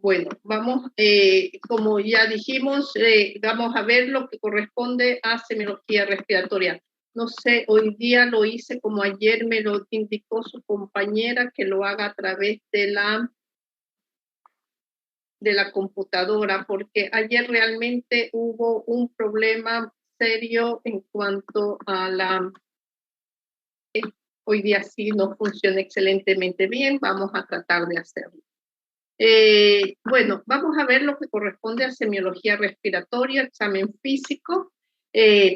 Bueno, vamos, como ya dijimos, vamos a ver lo que corresponde a semiología respiratoria. No sé, hoy día lo hice como ayer me lo indicó su compañera, que lo haga a través de la computadora, porque ayer realmente hubo un problema serio en cuanto a hoy día sí no funciona excelentemente bien, vamos a tratar de hacerlo. Bueno, vamos a ver lo que corresponde a semiología respiratoria, examen físico.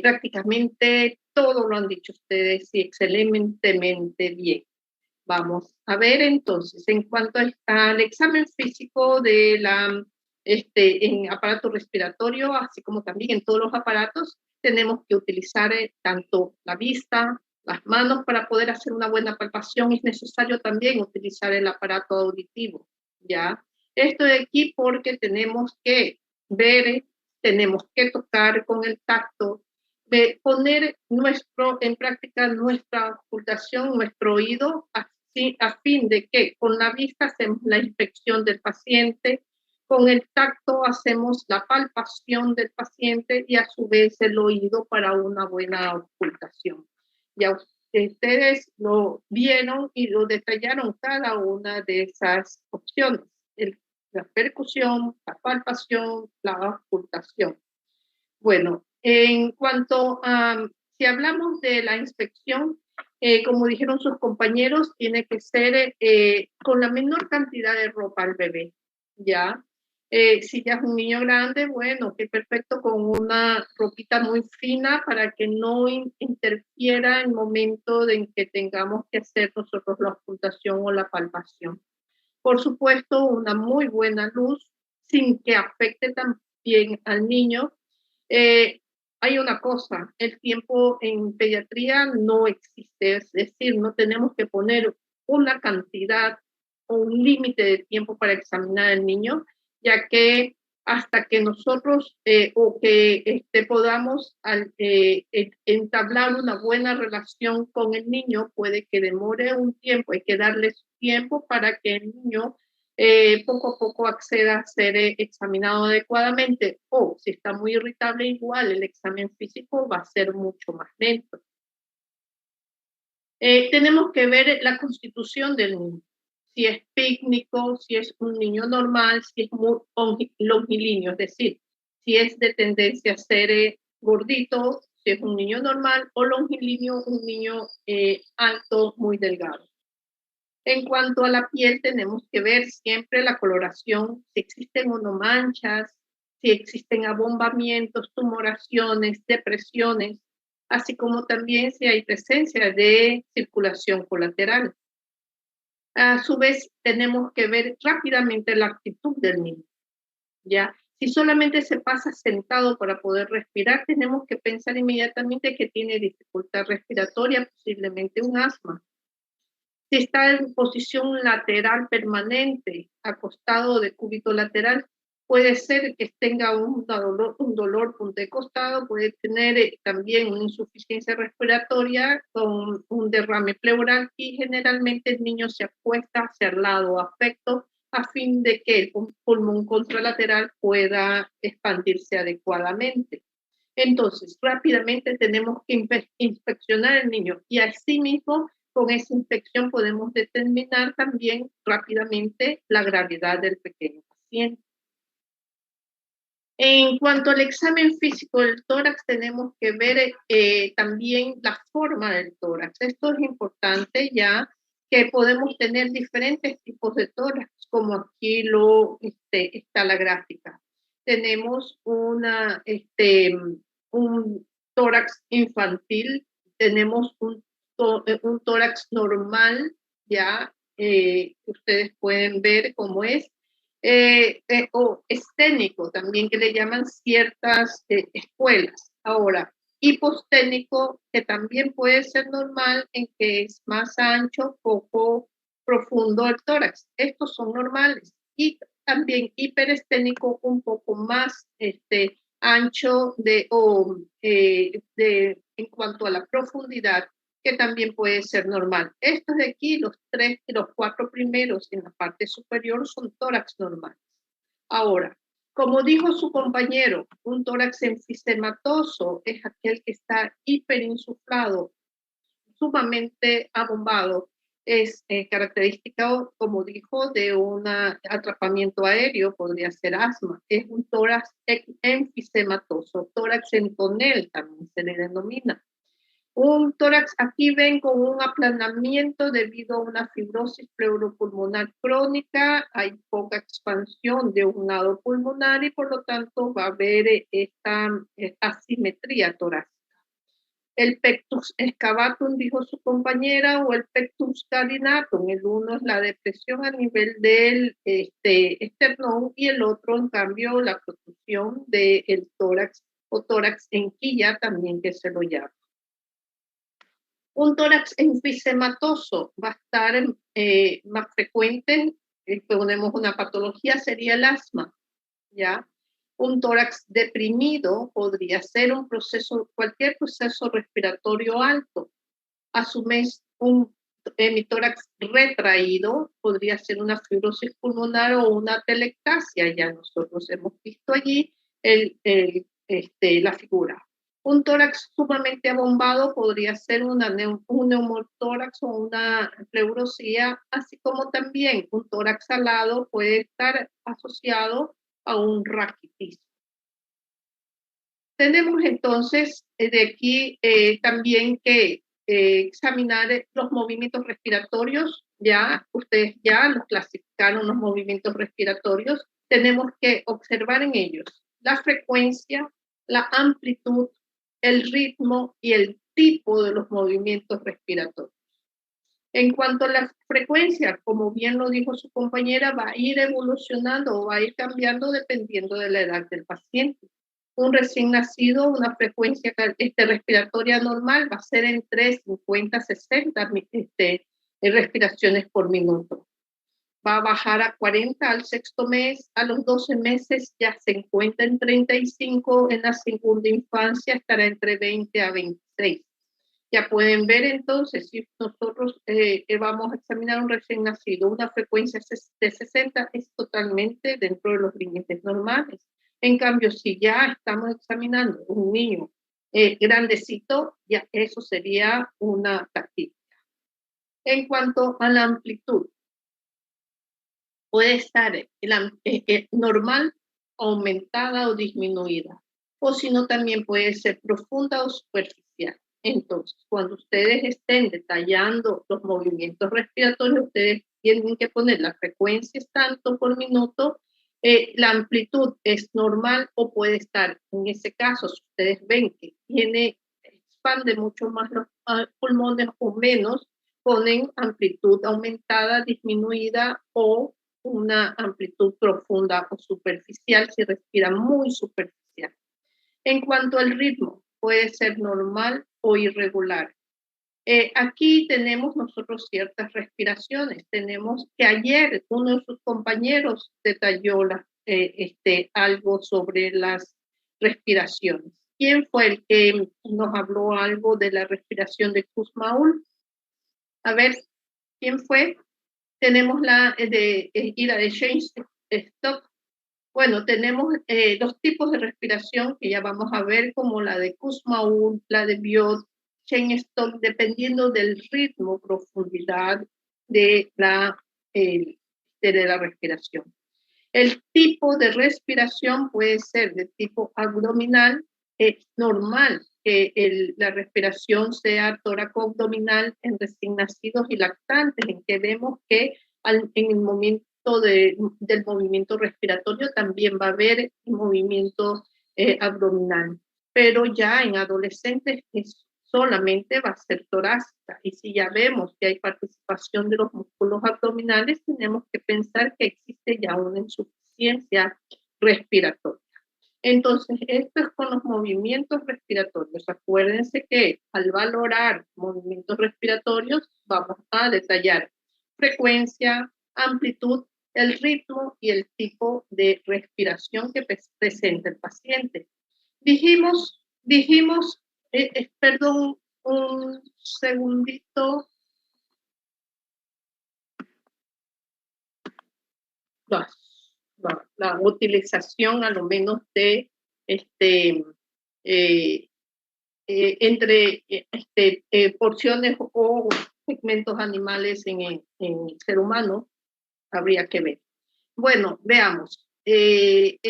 Prácticamente todo lo han dicho ustedes y excelentemente bien. Vamos a ver entonces, en cuanto al examen físico en aparato respiratorio, así como también en todos los aparatos, tenemos que utilizar tanto la vista, las manos para poder hacer una buena palpación. Es necesario también utilizar el aparato auditivo, ¿ya? Esto de aquí porque tenemos que ver, tenemos que tocar con el tacto, de poner en práctica nuestra ocultación, nuestro oído, a fin de que con la vista hacemos la inspección del paciente, con el tacto hacemos la palpación del paciente y a su vez el oído para una buena ocultación. Ya ustedes lo vieron y lo detallaron cada una de esas opciones. La percusión, la palpación, la ocultación. Bueno, en cuanto a, si hablamos de la inspección, como dijeron sus compañeros, tiene que ser con la menor cantidad de ropa al bebé, ¿ya? Si ya es un niño grande, bueno, que perfecto con una ropita muy fina para que no interfiera en el momento en que tengamos que hacer nosotros la ocultación o la palpación. Por supuesto, una muy buena luz sin que afecte también al niño. Eh, Hay una cosa, el tiempo en pediatría no existe, es decir, no tenemos que poner una cantidad o un límite de tiempo para examinar al niño, ya que hasta que nosotros o que podamos entablar una buena relación con el niño, puede que demore un tiempo, hay que darle tiempo para que el niño poco a poco acceda a ser examinado adecuadamente, o si está muy irritable, igual el examen físico va a ser mucho más lento. Tenemos que ver la constitución del niño, si es pícnico, si es un niño normal, si es muy longilíneo, es decir, si es de tendencia a ser gordito, si es un niño normal, o longilíneo, un niño alto, muy delgado. En cuanto a la piel, tenemos que ver siempre la coloración, si existen monomanchas, si existen abombamientos, tumoraciones, depresiones, así como también si hay presencia de circulación colateral. A su vez, tenemos que ver rápidamente la actitud del niño, ¿ya? Si solamente se pasa sentado para poder respirar, tenemos que pensar inmediatamente que tiene dificultad respiratoria, posiblemente un asma. Si está en posición lateral permanente, acostado de cúbito lateral, puede ser que tenga un dolor de costado, puede tener también una insuficiencia respiratoria con un derrame pleural, y generalmente el niño se acuesta hacia el lado afecto a fin de que el pulmón contralateral pueda expandirse adecuadamente. Entonces, rápidamente tenemos que inspeccionar al niño, y asimismo con esa inspección podemos determinar también rápidamente la gravedad del pequeño paciente. En cuanto al examen físico del tórax, tenemos que ver también la forma del tórax. Esto es importante, ya que podemos tener diferentes tipos de tórax, como aquí está la gráfica. Tenemos un tórax infantil, tenemos un tórax normal, ya ustedes pueden ver cómo es, o esténico también, que le llaman ciertas escuelas. Ahora, hiposténico, que también puede ser normal, en que es más ancho, poco profundo el tórax. Estos son normales. Y también hiperesténico, un poco más ancho en cuanto a la profundidad, que también puede ser normal. Estos de aquí, los 3 y los 4 primeros en la parte superior, son tórax normales. Ahora, como dijo su compañero, un tórax enfisematoso es aquel que está hiperinsuflado, sumamente abombado. Es característica, como dijo, de un atrapamiento aéreo, podría ser asma. Es un tórax enfisematoso, tórax en tonel también se le denomina. Un tórax, aquí ven con un aplanamiento debido a una fibrosis pleuropulmonar crónica, hay poca expansión de un lado pulmonar y por lo tanto va a haber esta asimetría torácica. El pectus excavatum, dijo su compañera, o el pectus carinatum. El uno es la depresión a nivel del esternón y el otro, en cambio, la protrusión del tórax o tórax en quilla, también que se lo llama. Un tórax enfisematoso va a estar más frecuente, ponemos una patología, sería el asma, ¿ya? Un tórax deprimido podría ser cualquier proceso respiratorio alto. A su vez, un hemitórax retraído podría ser una fibrosis pulmonar o una telectasia. Ya nosotros hemos visto allí la figura. Un tórax sumamente abombado podría ser un neumotórax o una pleurosía, así como también un tórax alado puede estar asociado a un raquitismo. Tenemos entonces de aquí también que examinar los movimientos respiratorios. Ya ustedes ya los clasificaron los movimientos respiratorios. Tenemos que observar en ellos la frecuencia, la amplitud, el ritmo y el tipo de los movimientos respiratorios. En cuanto a la frecuencia, como bien lo dijo su compañera, va a ir evolucionando o va a ir cambiando dependiendo de la edad del paciente. Un recién nacido, una frecuencia respiratoria normal va a ser entre 50 y 60 respiraciones por minuto. Va a bajar a 40 al sexto mes, a los 12 meses ya se encuentra en 35, en la segunda infancia estará entre 20 a 26. Ya pueden ver entonces, si nosotros vamos a examinar un recién nacido, una frecuencia de 60 es totalmente dentro de los límites normales. En cambio, si ya estamos examinando un niño grandecito, ya eso sería una taquicardia. En cuanto a la amplitud, puede estar normal, aumentada o disminuida, o si no también puede ser profunda o superficial. Entonces, cuando ustedes estén detallando los movimientos respiratorios, ustedes tienen que poner las frecuencias tanto por minuto, la amplitud es normal o puede estar, en ese caso, si ustedes ven que expande mucho más los pulmones o menos, ponen amplitud aumentada, disminuida o una amplitud profunda o superficial si respira muy superficial. En cuanto al ritmo, puede ser normal o irregular. Aquí tenemos nosotros ciertas respiraciones. Tenemos que ayer uno de sus compañeros detalló algo sobre las respiraciones. ¿Quién fue el que nos habló algo de la respiración de Kussmaul? A ver, ¿quién fue? Tenemos la de James Stock. Bueno, tenemos dos tipos de respiración que ya vamos a ver, como la de Kussmaul, la de Biot, James Stock, dependiendo del ritmo, profundidad de la respiración. El tipo de respiración puede ser de tipo abdominal. Es normal que la respiración sea tóraco-abdominal en recién nacidos y lactantes, en que vemos que en el momento del movimiento respiratorio también va a haber movimiento abdominal. Pero ya en adolescentes solamente va a ser torácica. Y si ya vemos que hay participación de los músculos abdominales, tenemos que pensar que existe ya una insuficiencia respiratoria. Entonces, esto es con los movimientos respiratorios. Acuérdense que al valorar movimientos respiratorios, vamos a detallar frecuencia, amplitud, el ritmo y el tipo de respiración que presenta el paciente. Dijimos, perdón, un segundito. la utilización a lo menos de eh, entre porciones o segmentos animales en el ser humano, habría que ver. Bueno, veamos. Si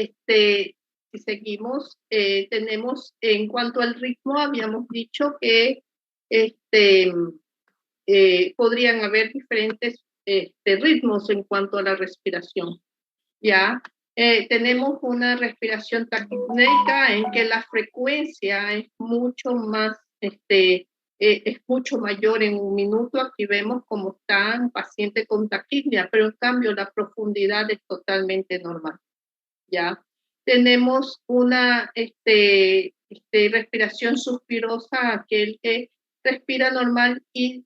seguimos, tenemos en cuanto al ritmo, habíamos dicho que podrían haber diferentes ritmos en cuanto a la respiración. Ya tenemos una respiración taquipneica en que la frecuencia es mucho más, es mucho mayor en un minuto. Aquí vemos cómo está un paciente con taquipnia, pero en cambio la profundidad es totalmente normal. Ya tenemos una respiración suspirosa, aquel que respira normal y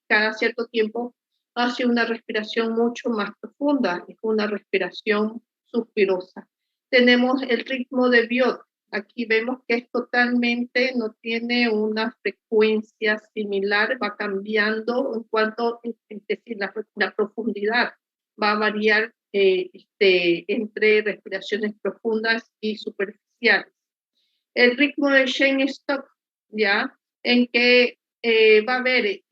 cada cierto tiempo hace una respiración mucho más profunda, es una respiración suspirosa. Tenemos el ritmo de Biot. Aquí vemos que es totalmente, no tiene una frecuencia similar, va cambiando en cuanto, es decir, la profundidad va a variar entre respiraciones profundas y superficiales. El ritmo de Cheyne-Stokes, ¿ya? En que va a haber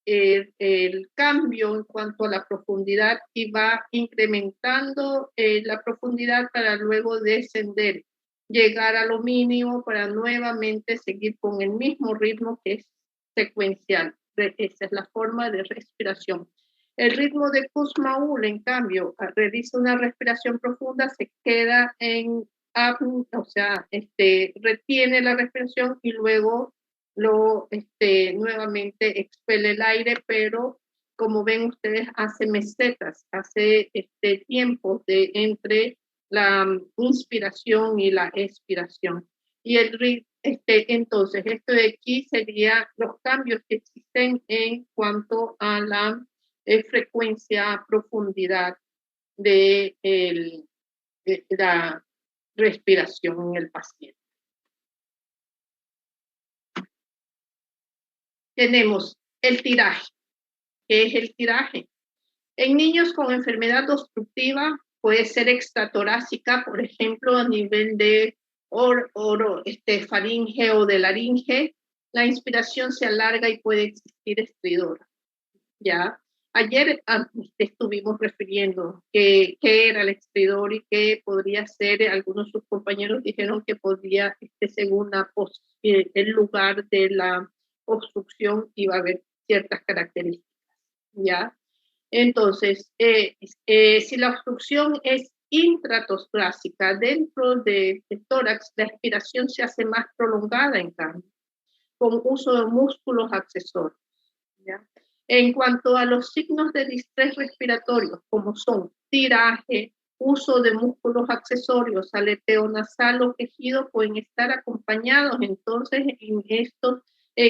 el cambio en cuanto a la profundidad y va incrementando la profundidad para luego descender, llegar a lo mínimo para nuevamente seguir con el mismo ritmo que es secuencial. Esa es la forma de respiración. El ritmo de Kussmaul, en cambio, realiza una respiración profunda, se queda en o sea, retiene la respiración y luego nuevamente expele el aire, pero como ven ustedes, hace mesetas, hace tiempos entre la inspiración y la expiración. Y entonces, esto de aquí sería los cambios que existen en cuanto a la frecuencia, profundidad de la respiración en el paciente. Tenemos el tiraje. ¿Qué es el tiraje? En niños con enfermedad obstructiva puede ser extratorácica, por ejemplo, a nivel de faringe o de laringe. La inspiración se alarga y puede existir estridor. ¿Ya? Ayer estuvimos refiriendo qué era el estridor y qué podría ser. Algunos de sus compañeros dijeron que podría, según el lugar de la obstrucción, iba a haber ciertas características. ¿Ya? Entonces, si la obstrucción es intratostrácica dentro del tórax, la expiración se hace más prolongada en cambio, con uso de músculos accesorios. ¿Ya? En cuanto a los signos de distrés respiratorio, como son tiraje, uso de músculos accesorios, aleteo nasal o quejido, pueden estar acompañados entonces en estos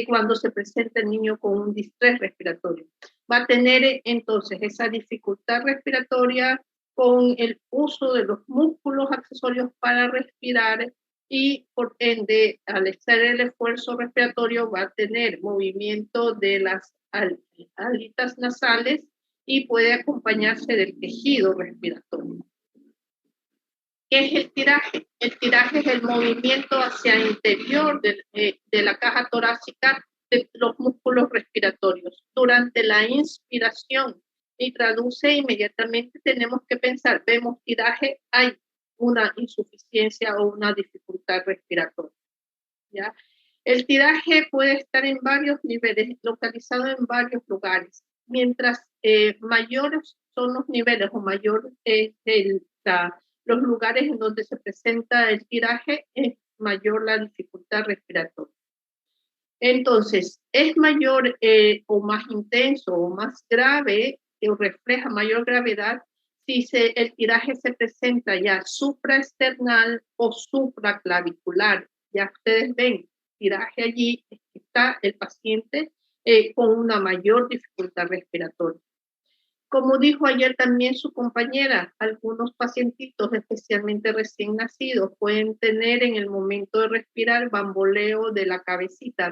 cuando se presenta el niño con un distrés respiratorio. Va a tener entonces esa dificultad respiratoria con el uso de los músculos accesorios para respirar y por ende, al hacer el esfuerzo respiratorio, va a tener movimiento de las alitas nasales y puede acompañarse del quejido respiratorio. ¿Qué es el tiraje? El tiraje es el movimiento hacia el interior de la caja torácica de los músculos respiratorios durante la inspiración, y traduce inmediatamente, tenemos que pensar, vemos tiraje, hay una insuficiencia o una dificultad respiratoria. ¿Ya? El tiraje puede estar en varios niveles, localizado en varios lugares. Mientras mayores son los niveles o mayor los lugares en donde se presenta el tiraje, es mayor la dificultad respiratoria. Entonces, es mayor o más intenso o más grave, o refleja mayor gravedad, si el tiraje se presenta ya supraesternal o supraclavicular. Ya ustedes ven, tiraje allí, está el paciente con una mayor dificultad respiratoria. Como dijo ayer también su compañera, algunos pacientitos, especialmente recién nacidos, pueden tener en el momento de respirar bamboleo de la cabecita.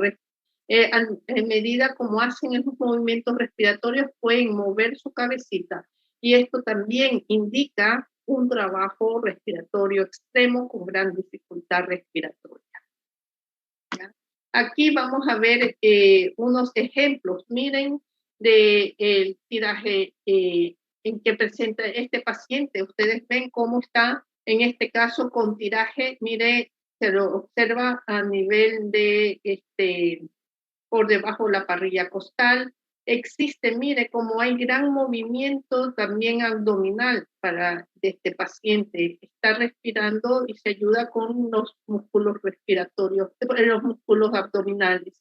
En medida como hacen esos movimientos respiratorios, pueden mover su cabecita y esto también indica un trabajo respiratorio extremo con gran dificultad respiratoria. ¿Ya? Aquí vamos a ver unos ejemplos. Miren del tiraje en que presenta este paciente. Ustedes ven cómo está, en este caso, con tiraje. Mire, se lo observa a nivel de por debajo de la parrilla costal. Existe, mire, como hay gran movimiento también abdominal de este paciente. Está respirando y se ayuda con los músculos respiratorios, los músculos abdominales.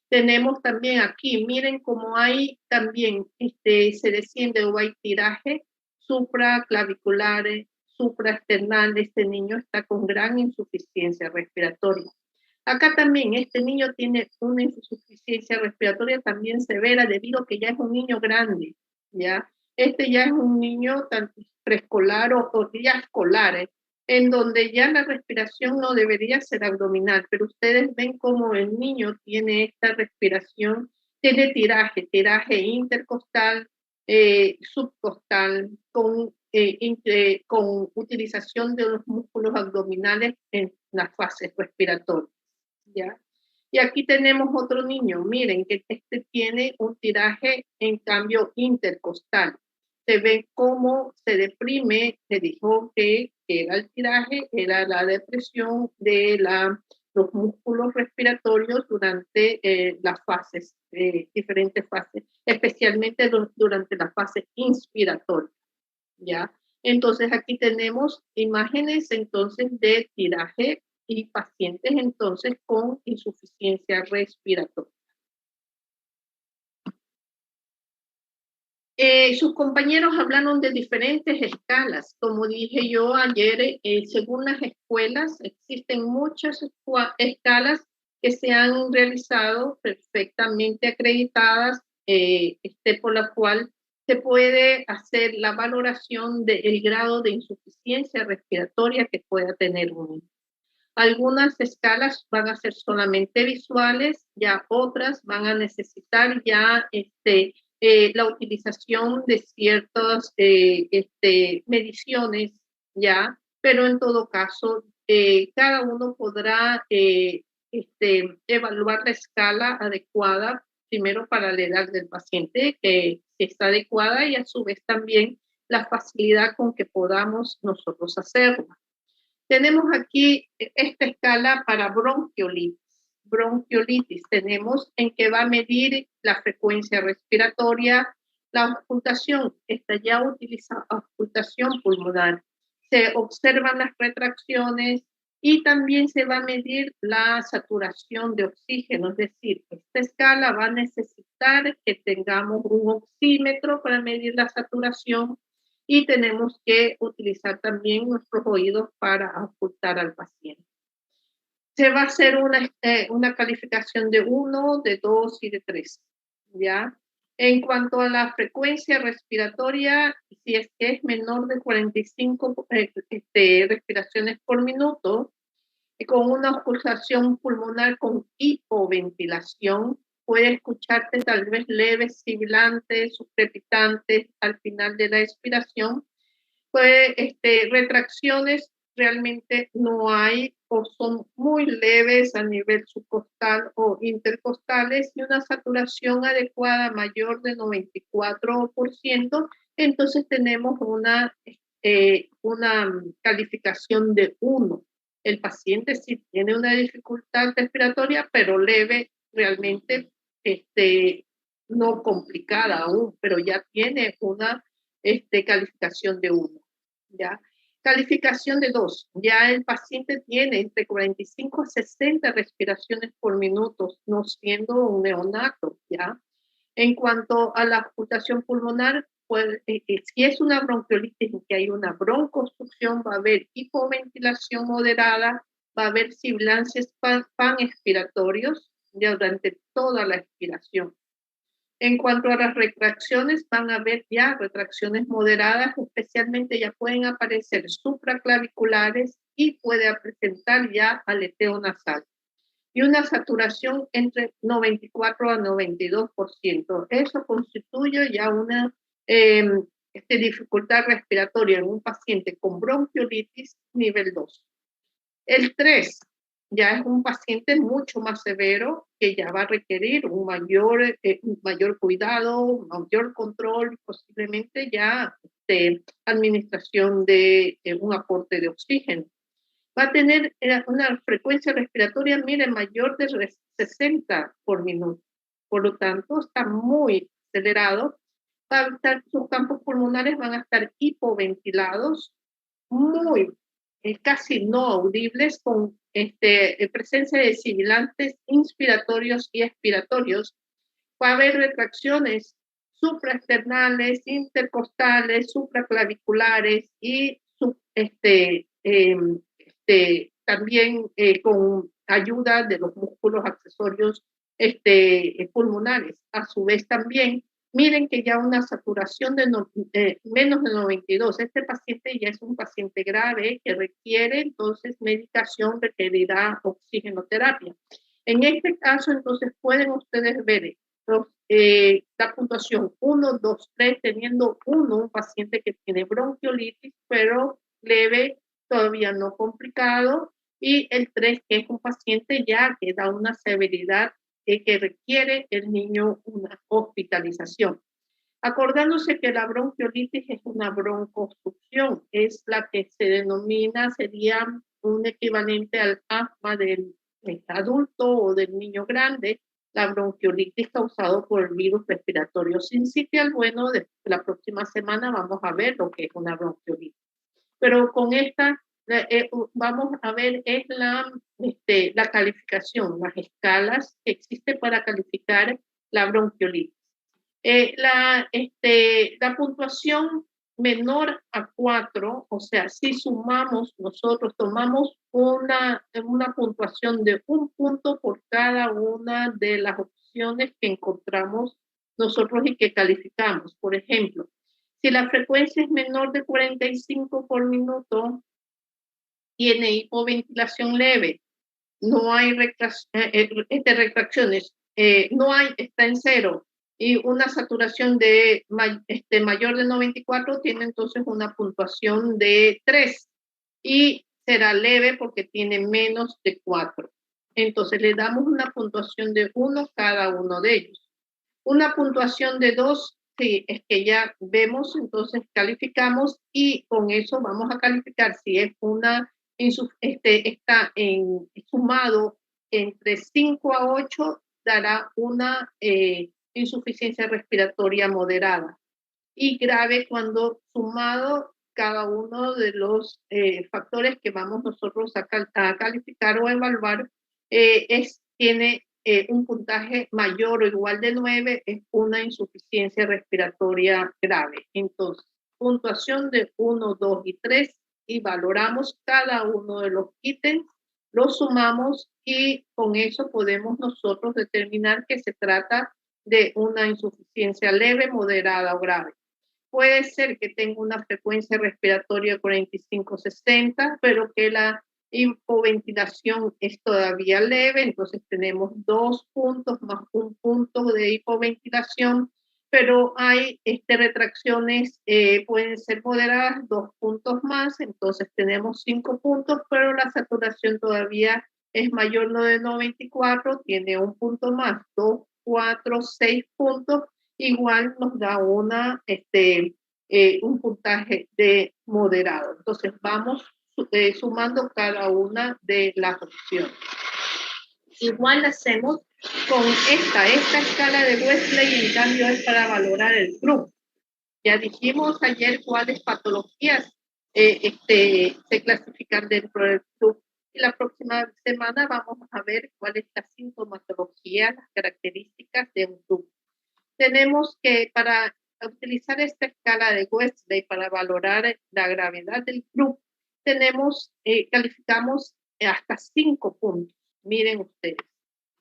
Tenemos también aquí, miren cómo hay también, se desciende o hay tiraje supraclaviculares, supraesternal. Este niño está con gran insuficiencia respiratoria. Acá también este niño tiene una insuficiencia respiratoria también severa debido a que ya es un niño grande, ¿ya? Este ya es un niño tanto preescolar o ya escolar, en donde ya la respiración no debería ser abdominal, pero ustedes ven cómo el niño tiene esta respiración, tiene tiraje intercostal, subcostal, con utilización de los músculos abdominales en las fases respiratorias. ¿Ya? Y aquí tenemos otro niño, miren que este tiene un tiraje en cambio intercostal. Se ve cómo se deprime, se dijo que era el tiraje, era la depresión de los músculos respiratorios durante las fases, diferentes fases, especialmente durante la fase inspiratoria. ¿Ya? Entonces aquí tenemos imágenes entonces de tiraje y pacientes entonces con insuficiencia respiratoria. Sus compañeros hablaron de diferentes escalas. Como dije yo ayer, según las escuelas, existen muchas escalas que se han realizado perfectamente acreditadas, por la cual se puede hacer la valoración del grado de insuficiencia respiratoria que pueda tener uno. Algunas escalas van a ser solamente visuales, ya otras van a necesitar ya la utilización de ciertas mediciones, ya, pero en todo caso, cada uno podrá evaluar la escala adecuada, primero para la edad del paciente, que está adecuada, y a su vez también la facilidad con que podamos nosotros hacerlo. Tenemos aquí esta escala para bronquiolitis. Bronquiolitis tenemos en que va a medir la frecuencia respiratoria, la auscultación, esta ya utiliza auscultación pulmonar. Se observan las retracciones y también se va a medir la saturación de oxígeno, es decir, esta escala va a necesitar que tengamos un oxímetro para medir la saturación, y tenemos que utilizar también nuestros oídos para auscultar al paciente. Se va a hacer una calificación de 1, de 2 y de 3, ¿ya? En cuanto a la frecuencia respiratoria, si es que es menor de 45 respiraciones por minuto, con una auscultación pulmonar con hipoventilación, puede escucharte tal vez leves sibilantes, crepitantes al final de la expiración. Pues retracciones realmente no hay o son muy leves a nivel subcostal o intercostales, y una saturación adecuada mayor de 94%, entonces tenemos una calificación de 1. El paciente sí tiene una dificultad respiratoria, pero leve, realmente no complicada aún, pero ya tiene una calificación de 1. ¿Ya? Calificación de 2. Ya el paciente tiene entre 45 a 60 respiraciones por minuto, no siendo un neonato, ¿ya? En cuanto a la auscultación pulmonar, pues, si es una bronquiolitis en que hay una broncoobstrucción, va a haber hipoventilación moderada, va a haber sibilancias panexpiratorios durante toda la expiración. En cuanto a las retracciones, van a haber ya retracciones moderadas, especialmente ya pueden aparecer supraclaviculares y puede presentar ya aleteo nasal. Y una saturación entre 94 a 92%. Eso constituye ya una dificultad respiratoria en un paciente con bronquiolitis nivel 2. El 3 ya es un paciente mucho más severo que ya va a requerir un mayor cuidado, un mayor control, posiblemente ya administración de un aporte de oxígeno. Va a tener una frecuencia respiratoria, mire, mayor de 60 por minuto. Por lo tanto, está muy acelerado. Sus campos pulmonares van a estar hipoventilados, muy, casi no audibles, con presencia de sibilantes inspiratorios y expiratorios. Va a haber retracciones supraesternales, intercostales, supraclaviculares y también con ayuda de los músculos accesorios pulmonares. A su vez también, miren que ya una saturación de menos de 92. Este paciente ya es un paciente grave que requiere entonces medicación, requerirá oxigenoterapia. En este caso, entonces, pueden ustedes ver la puntuación 1, 2, 3, teniendo un paciente que tiene bronquiolitis, pero leve, todavía no complicado, y el 3, que es un paciente ya que da una severidad que requiere el niño una hospitalización. Acordándose que la bronquiolitis es una broncoobstrucción, es la que se denomina, sería un equivalente al asma del adulto o del niño grande. La bronquiolitis causada por el virus respiratorio sincitial. Bueno, la próxima semana vamos a ver lo que es una bronquiolitis. Pero con esta vamos a ver es la calificación, las escalas que existen para calificar la bronquiolitis. La puntuación menor a 4, o sea, si sumamos, nosotros tomamos una puntuación de 1 punto por cada una de las opciones que encontramos nosotros y que calificamos. Por ejemplo, si la frecuencia es menor de 45 por minuto, tiene hipoventilación leve, no hay retracciones, no hay, está en 0, y una saturación de mayor de 94, tiene entonces una puntuación de 3 y será leve porque tiene menos de 4. Entonces le damos una puntuación de 1 cada uno de ellos. Una puntuación de 2, sí, es que ya vemos, entonces calificamos y con eso vamos a calificar si es una está sumado entre 5 a 8, dará una insuficiencia respiratoria moderada, y grave cuando sumado cada uno de los factores que vamos nosotros a calificar o evaluar tiene un puntaje mayor o igual de 9, es una insuficiencia respiratoria grave. Entonces, puntuación de 1, 2 y 3, y valoramos cada uno de los ítems, los sumamos y con eso podemos nosotros determinar que se trata de una insuficiencia leve, moderada o grave. Puede ser que tenga una frecuencia respiratoria 45-60, pero que la hipoventilación es todavía leve, entonces tenemos 2 puntos más 1 punto de hipoventilación, pero hay retracciones, pueden ser moderadas, 2 puntos más, entonces tenemos 5 puntos, pero la saturación todavía es mayor no de 94, tiene 1 punto más, 2, 4, 6 puntos, igual nos da un puntaje de moderado. Entonces vamos sumando cada una de las opciones. Igual hacemos con esta escala de Westley, en cambio es para valorar el CRUB. Ya dijimos ayer cuáles patologías se clasifican dentro del CRUB. Y la próxima semana vamos a ver cuál es la sintomatología, las características de un CRUB. Tenemos que, para utilizar esta escala de Westley para valorar la gravedad del CRUB, calificamos hasta 5 puntos, miren ustedes.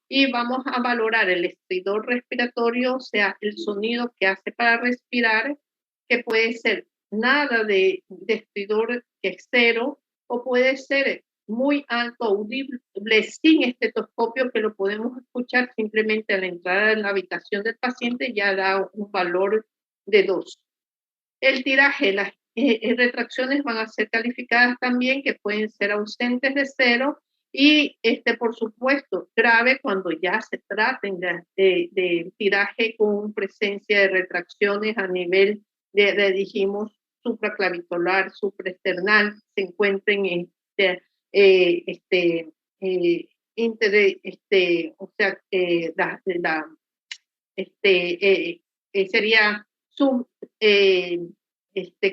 Y vamos a valorar el estridor respiratorio, o sea, el sonido que hace para respirar, que puede ser nada de estridor, que es 0, o puede ser muy alto, audible, sin estetoscopio, que lo podemos escuchar simplemente a la entrada de la habitación del paciente, ya da un valor de 2. El tiraje, las retracciones van a ser calificadas también, que pueden ser ausentes de 0 y, por supuesto, grave cuando ya se traten de tiraje con presencia de retracciones a nivel dijimos, supraclavitular, supraesternal, se encuentren en eh, este, o sea, sería sub, eh,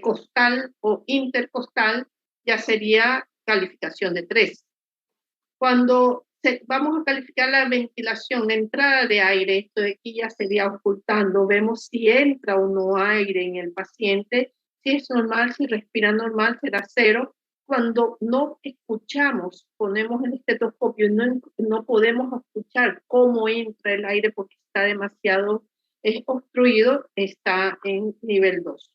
costal o intercostal, ya sería calificación de 3. Cuando vamos a calificar la ventilación, la entrada de aire, esto de aquí ya sería ocultando, vemos si entra o no aire en el paciente, si es normal, si respira normal, será 0. Cuando no escuchamos, ponemos el estetoscopio y no podemos escuchar cómo entra el aire porque está demasiado obstruido, está en nivel 2.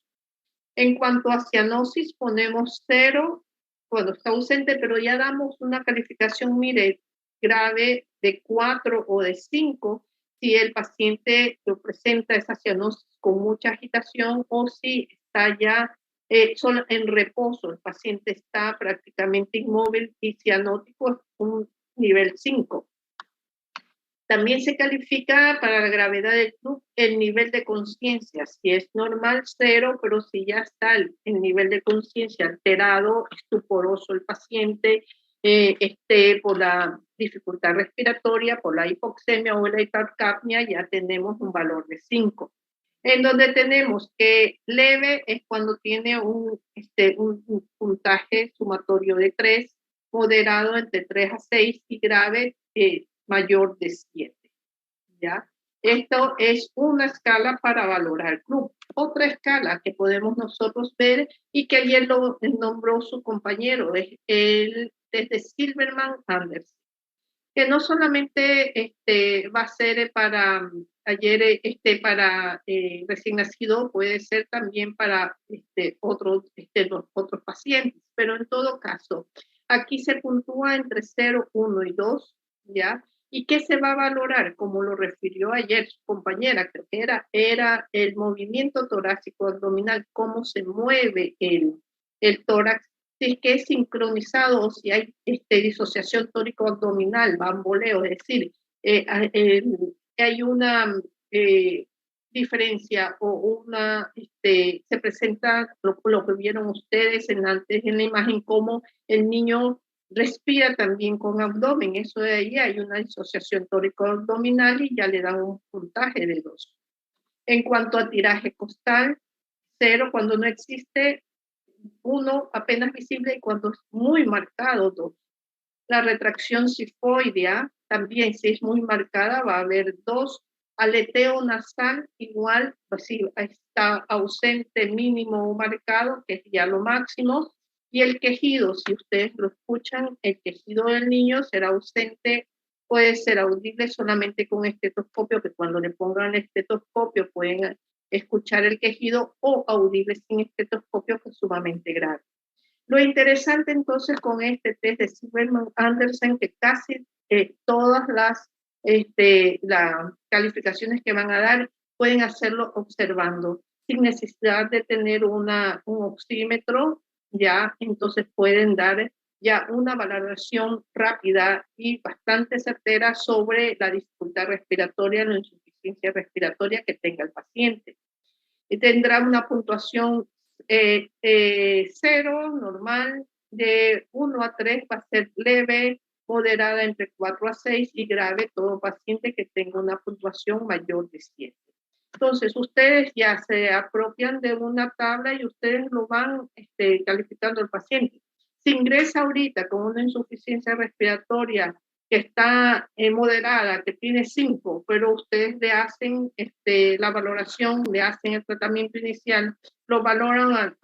En cuanto a cianosis, ponemos 0 cuando está ausente, pero ya damos una calificación, mire, grave de 4 o de 5 si el paciente lo presenta esa cianosis con mucha agitación o si está ya solo en reposo, el paciente está prácticamente inmóvil y cianótico es un nivel 5. También se califica para la gravedad del club el nivel de conciencia. Si es normal, 0, pero si ya está el nivel de conciencia alterado, estuporoso el paciente, por la dificultad respiratoria, por la hipoxemia o la hipercapnia, ya tenemos un valor de 5. En donde tenemos que leve es cuando tiene un puntaje sumatorio de 3, moderado entre 3 a 6 y grave mayor de 7, ¿ya? Esto es una escala para valorar club. Otra escala que podemos nosotros ver y que ayer lo nombró su compañero es el desde Silverman-Anderson, que no solamente va a ser para ayer para recién nacido, puede ser también para los otros pacientes, pero en todo caso, aquí se puntúa entre 0, 1 y 2, ¿ya? ¿Y qué se va a valorar? Como lo refirió ayer su compañera, creo que era el movimiento torácico abdominal, cómo se mueve el tórax, si es que es sincronizado o si hay disociación tórico-abdominal, bamboleo, es decir, hay una diferencia o una, se presenta lo que vieron ustedes antes en la imagen, como el niño respira también con abdomen, eso de ahí hay una disociación tórico-abdominal y ya le dan un puntaje de 2. En cuanto a tiraje costal, 0 cuando no existe, 1 apenas visible y cuando es muy marcado, 2. La retracción sifoidea también, si es muy marcada, va a haber 2. Aleteo nasal igual, pues sí, está ausente, mínimo o marcado, que es ya lo máximo. Y el quejido, si ustedes lo escuchan, el quejido del niño será ausente, puede ser audible solamente con estetoscopio, que cuando le pongan el estetoscopio pueden escuchar el quejido, o audible sin estetoscopio, que es sumamente grave. Lo interesante entonces con este test de Silverman-Anderson, que casi todas las calificaciones que van a dar pueden hacerlo observando, sin necesidad de tener un oxímetro, ya entonces pueden dar ya una valoración rápida y bastante certera sobre la dificultad respiratoria, la insuficiencia respiratoria que tenga el paciente. Y tendrá una puntuación 0, normal, de 1 a 3 va a ser leve, moderada entre 4 a 6 y grave todo paciente que tenga una puntuación mayor de 7. Entonces, ustedes ya se apropian de una tabla y ustedes lo van calificando al paciente. Si ingresa ahorita con una insuficiencia respiratoria que está moderada, que tiene 5, pero ustedes le hacen la valoración, le hacen el tratamiento inicial, lo valoran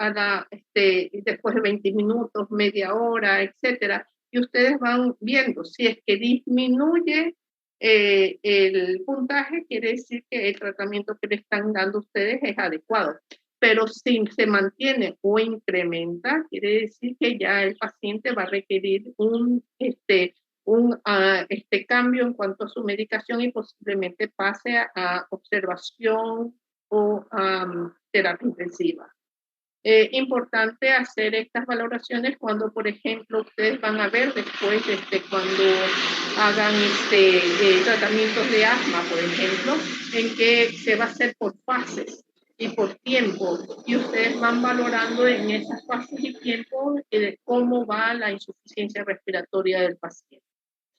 después de 20 minutos, media hora, etcétera, y ustedes van viendo si es que disminuye el puntaje, quiere decir que el tratamiento que le están dando ustedes es adecuado. Pero si se mantiene o incrementa, quiere decir que ya el paciente va a requerir un cambio en cuanto a su medicación y posiblemente pase a observación o terapia intensiva. Importante hacer estas valoraciones cuando, por ejemplo, ustedes van a ver después, cuando hagan tratamientos de asma, por ejemplo, en que se va a hacer por fases y por tiempo, y ustedes van valorando en esas fases y tiempo cómo va la insuficiencia respiratoria del paciente.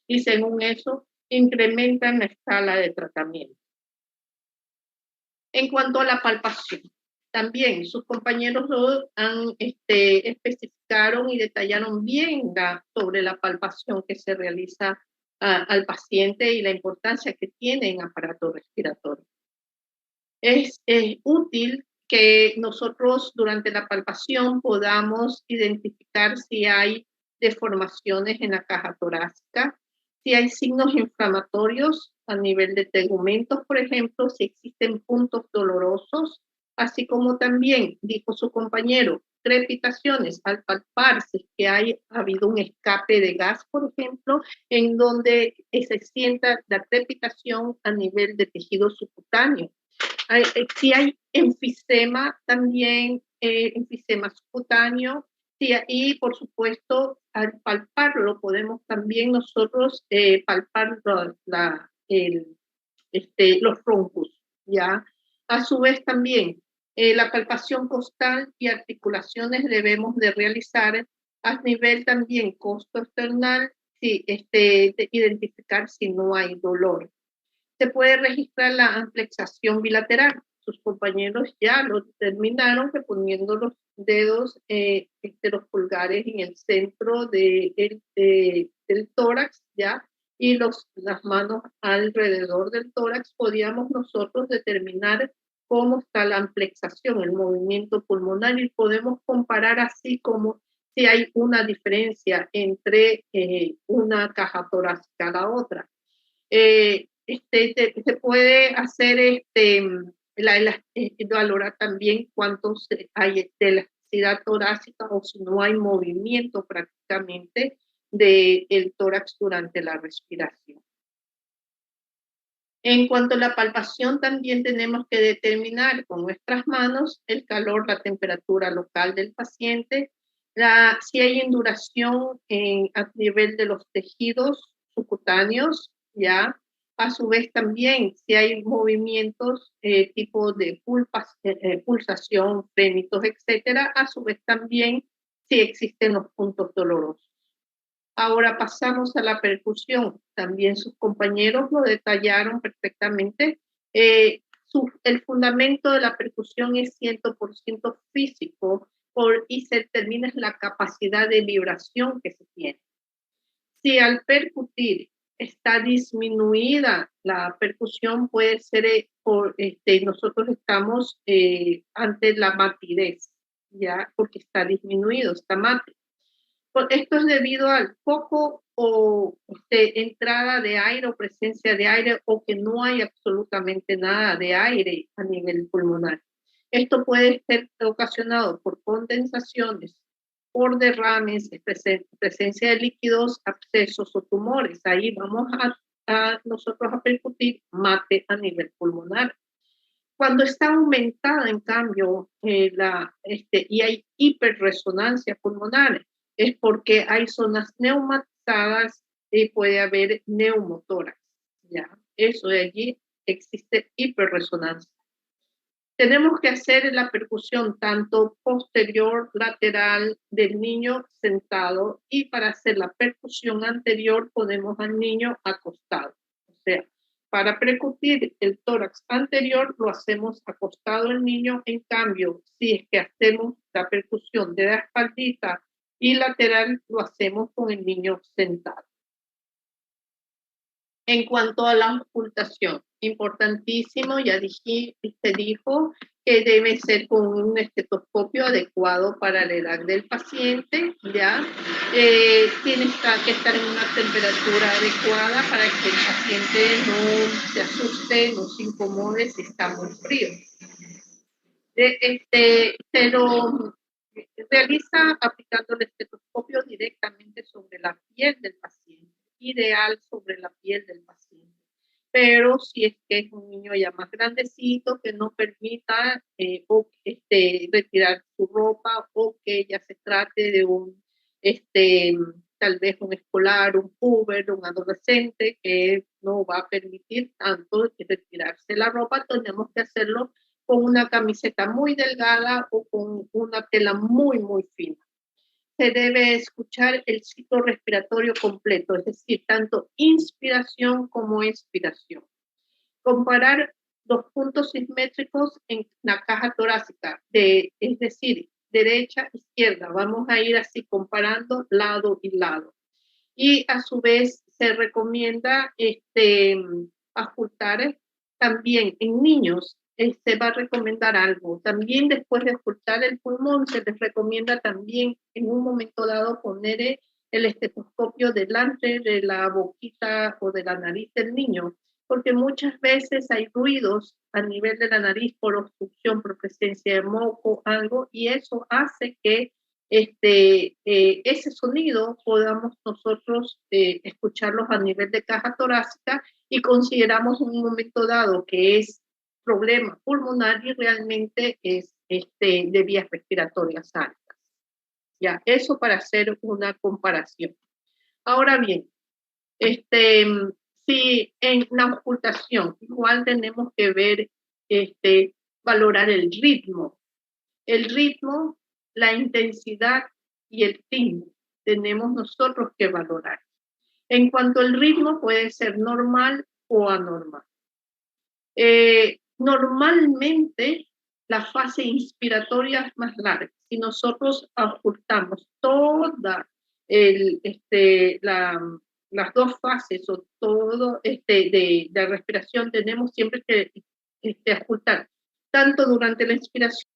Y según eso, incrementan la escala de tratamiento. En cuanto a la palpación, también sus compañeros lo especificaron y detallaron bien sobre la palpación que se realiza al paciente y la importancia que tiene en aparato respiratorio. Es útil que nosotros durante la palpación podamos identificar si hay deformaciones en la caja torácica, si hay signos inflamatorios a nivel de tegumentos, por ejemplo, si existen puntos dolorosos, así como también, dijo su compañero, crepitaciones al palpar si que ha habido un escape de gas, por ejemplo, en donde se sienta la crepitación a nivel de tejido subcutáneo. Si hay enfisema también, enfisema subcutáneo, sí, y por supuesto, al palparlo podemos también nosotros palpar los troncos, ¿ya? A su vez también, la palpación costal y articulaciones debemos de realizar a nivel también costo-external, sí, de identificar si no hay dolor. Se puede registrar la amplexación bilateral. Sus compañeros ya lo determinaron que poniendo los dedos, los pulgares en el centro del tórax, ya, y las manos alrededor del tórax, podíamos nosotros determinar cómo está la amplexación, el movimiento pulmonar, y podemos comparar así como si hay una diferencia entre una caja torácica a la otra. Se puede hacer valorar también cuántos hay de elasticidad torácica o si no hay movimiento prácticamente del tórax durante la respiración. En cuanto a la palpación, también tenemos que determinar con nuestras manos el calor, la temperatura local del paciente, si hay induración a nivel de los tejidos subcutáneos, ¿ya? A su vez también si hay movimientos tipo de pulsación, frénitos, etcétera. A su vez también si existen los puntos dolorosos. Ahora pasamos a la percusión. También sus compañeros lo detallaron perfectamente. El fundamento de la percusión es 100% físico y se determina la capacidad de vibración que se tiene. Si al percutir está disminuida la percusión, puede ser nosotros estamos ante la matidez, ¿ya? Porque está disminuido, está mate. Esto es debido al poco o entrada de aire o presencia de aire o que no hay absolutamente nada de aire a nivel pulmonar. Esto puede ser ocasionado por condensaciones, por derrames, presencia de líquidos, abscesos o tumores. Ahí vamos a nosotros a percutir mate a nivel pulmonar. Cuando está aumentada, en cambio, y hay hiperresonancia pulmonar, es porque hay zonas neumatizadas y puede haber neumotórax, ¿ya? Eso de allí existe hiperresonancia. Tenemos que hacer la percusión tanto posterior, lateral del niño sentado, y para hacer la percusión anterior ponemos al niño acostado. O sea, para percutir el tórax anterior lo hacemos acostado el niño. En cambio, si es que hacemos la percusión de la espaldita y lateral, lo hacemos con el niño sentado. En cuanto a la ocultación, importantísimo, ya se dijo que debe ser con un estetoscopio adecuado para la edad del paciente, ¿ya? Tiene que estar en una temperatura adecuada para que el paciente no se asuste, no se incomode si está muy frío. Se lo realiza aplicando el estetoscopio directamente sobre la piel del paciente, ideal sobre la piel del paciente. pero si es que es un niño ya más grandecito que no permita retirar su ropa o que ya se trate de un, tal vez un escolar, un puber, un adolescente que no va a permitir tanto retirarse la ropa, tenemos que hacerlo con una camiseta muy delgada o con una tela muy, muy fina. Se debe escuchar el ciclo respiratorio completo, es decir, tanto inspiración como expiración. Comparar dos puntos simétricos en la caja torácica, es decir, derecha, izquierda. Vamos a ir así comparando lado y lado. Y a su vez se recomienda ocultar también en niños. Se va a recomendar algo. También después de ocultar el pulmón, se les recomienda también en un momento dado poner el estetoscopio delante de la boquita o de la nariz del niño, porque muchas veces hay ruidos a nivel de la nariz por obstrucción, por presencia de moco, algo, y eso hace que ese sonido podamos nosotros escucharlos a nivel de caja torácica y consideramos en un momento dado que es problema pulmonar y realmente es de vías respiratorias altas. Ya, eso para hacer una comparación. Ahora bien, este, si en la ocultación igual tenemos que ver, valorar el ritmo, la intensidad y el timbre tenemos nosotros que valorar. En cuanto al ritmo, puede ser normal o anormal. Normalmente la fase inspiratoria es más larga. Si nosotros ocultamos toda las dos fases o todo de respiración, tenemos siempre que ocultar tanto durante la inspiración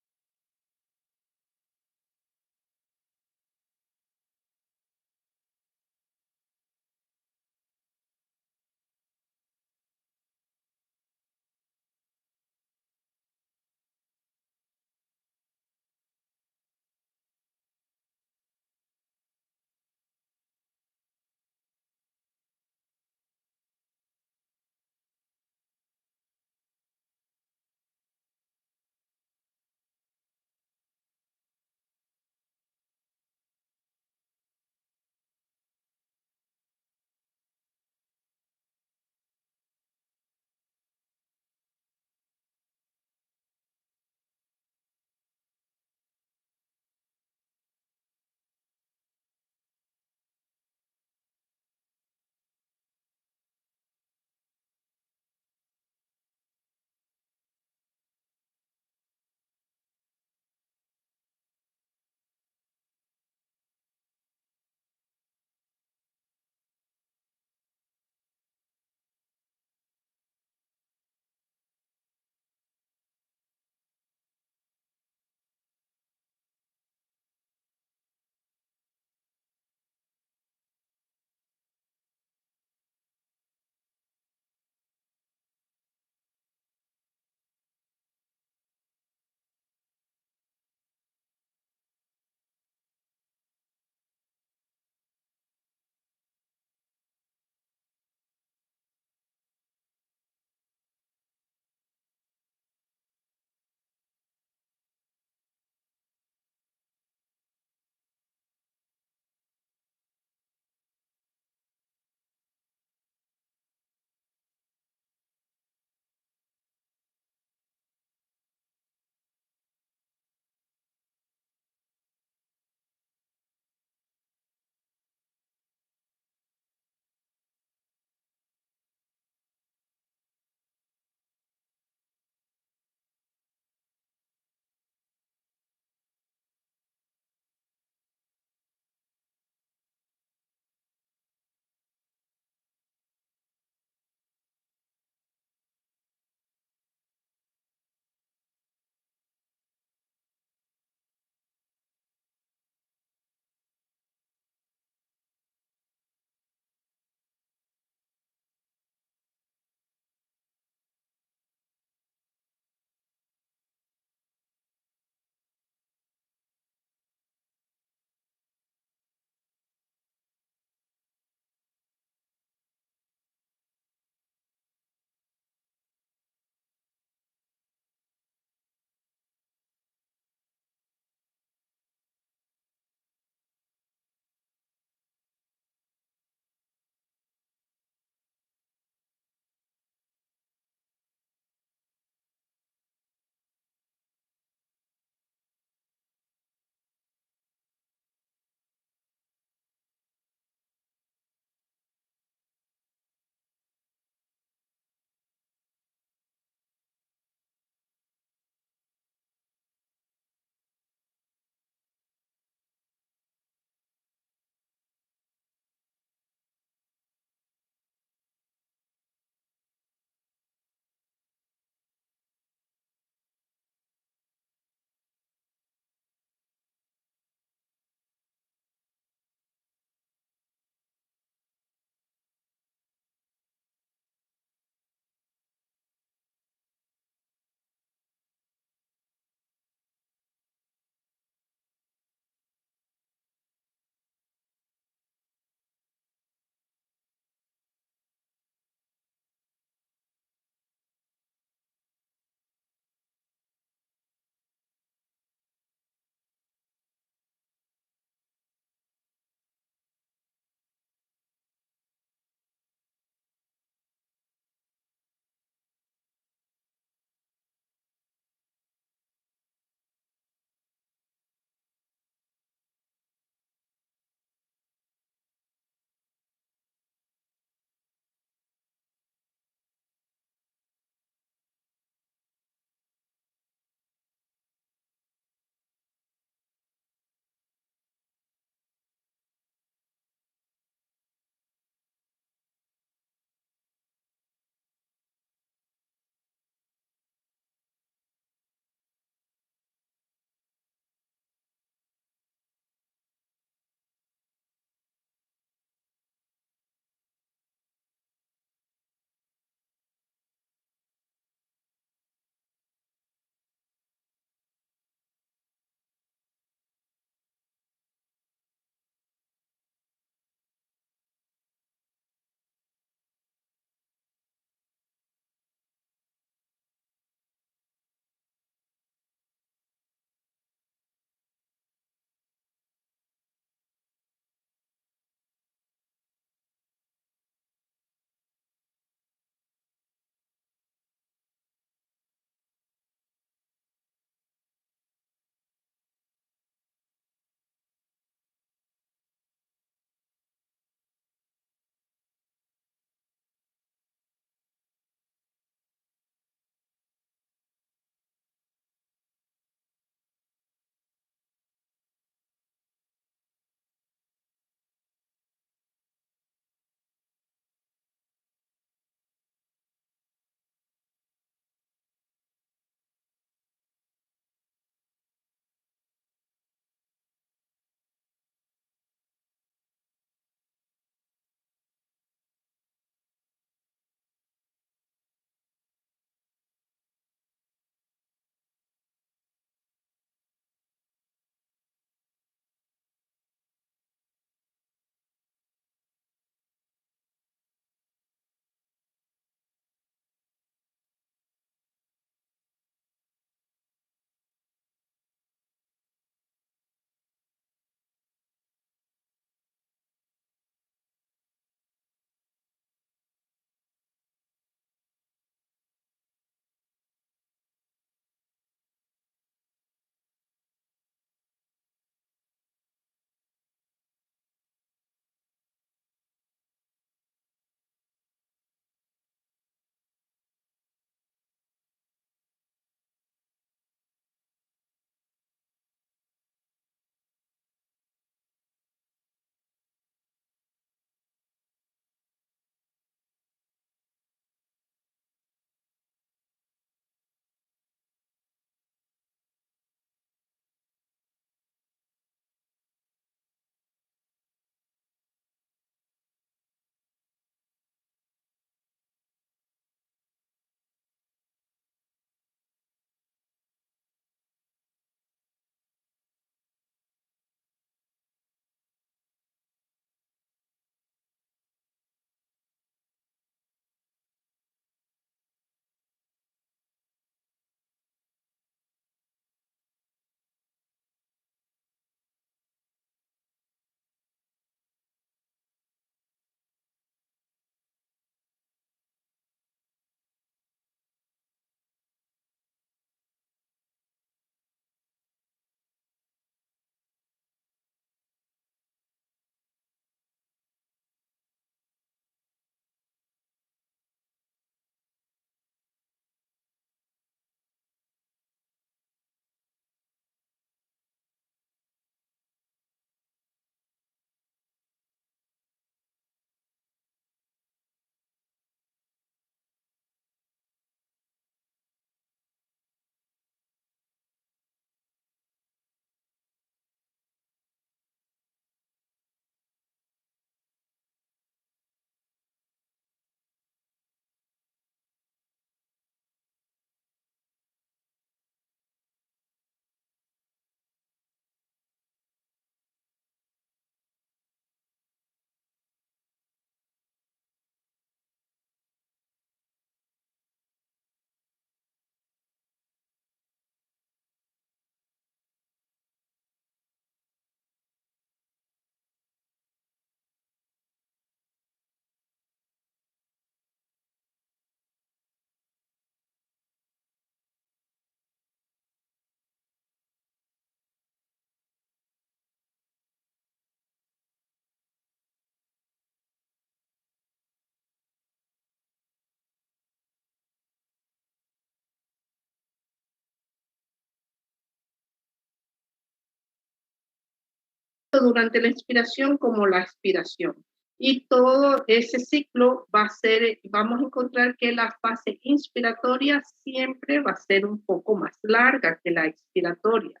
durante la inspiración como la expiración. Y todo ese ciclo va a ser, vamos a encontrar que la fase inspiratoria siempre va a ser un poco más larga que la expiratoria.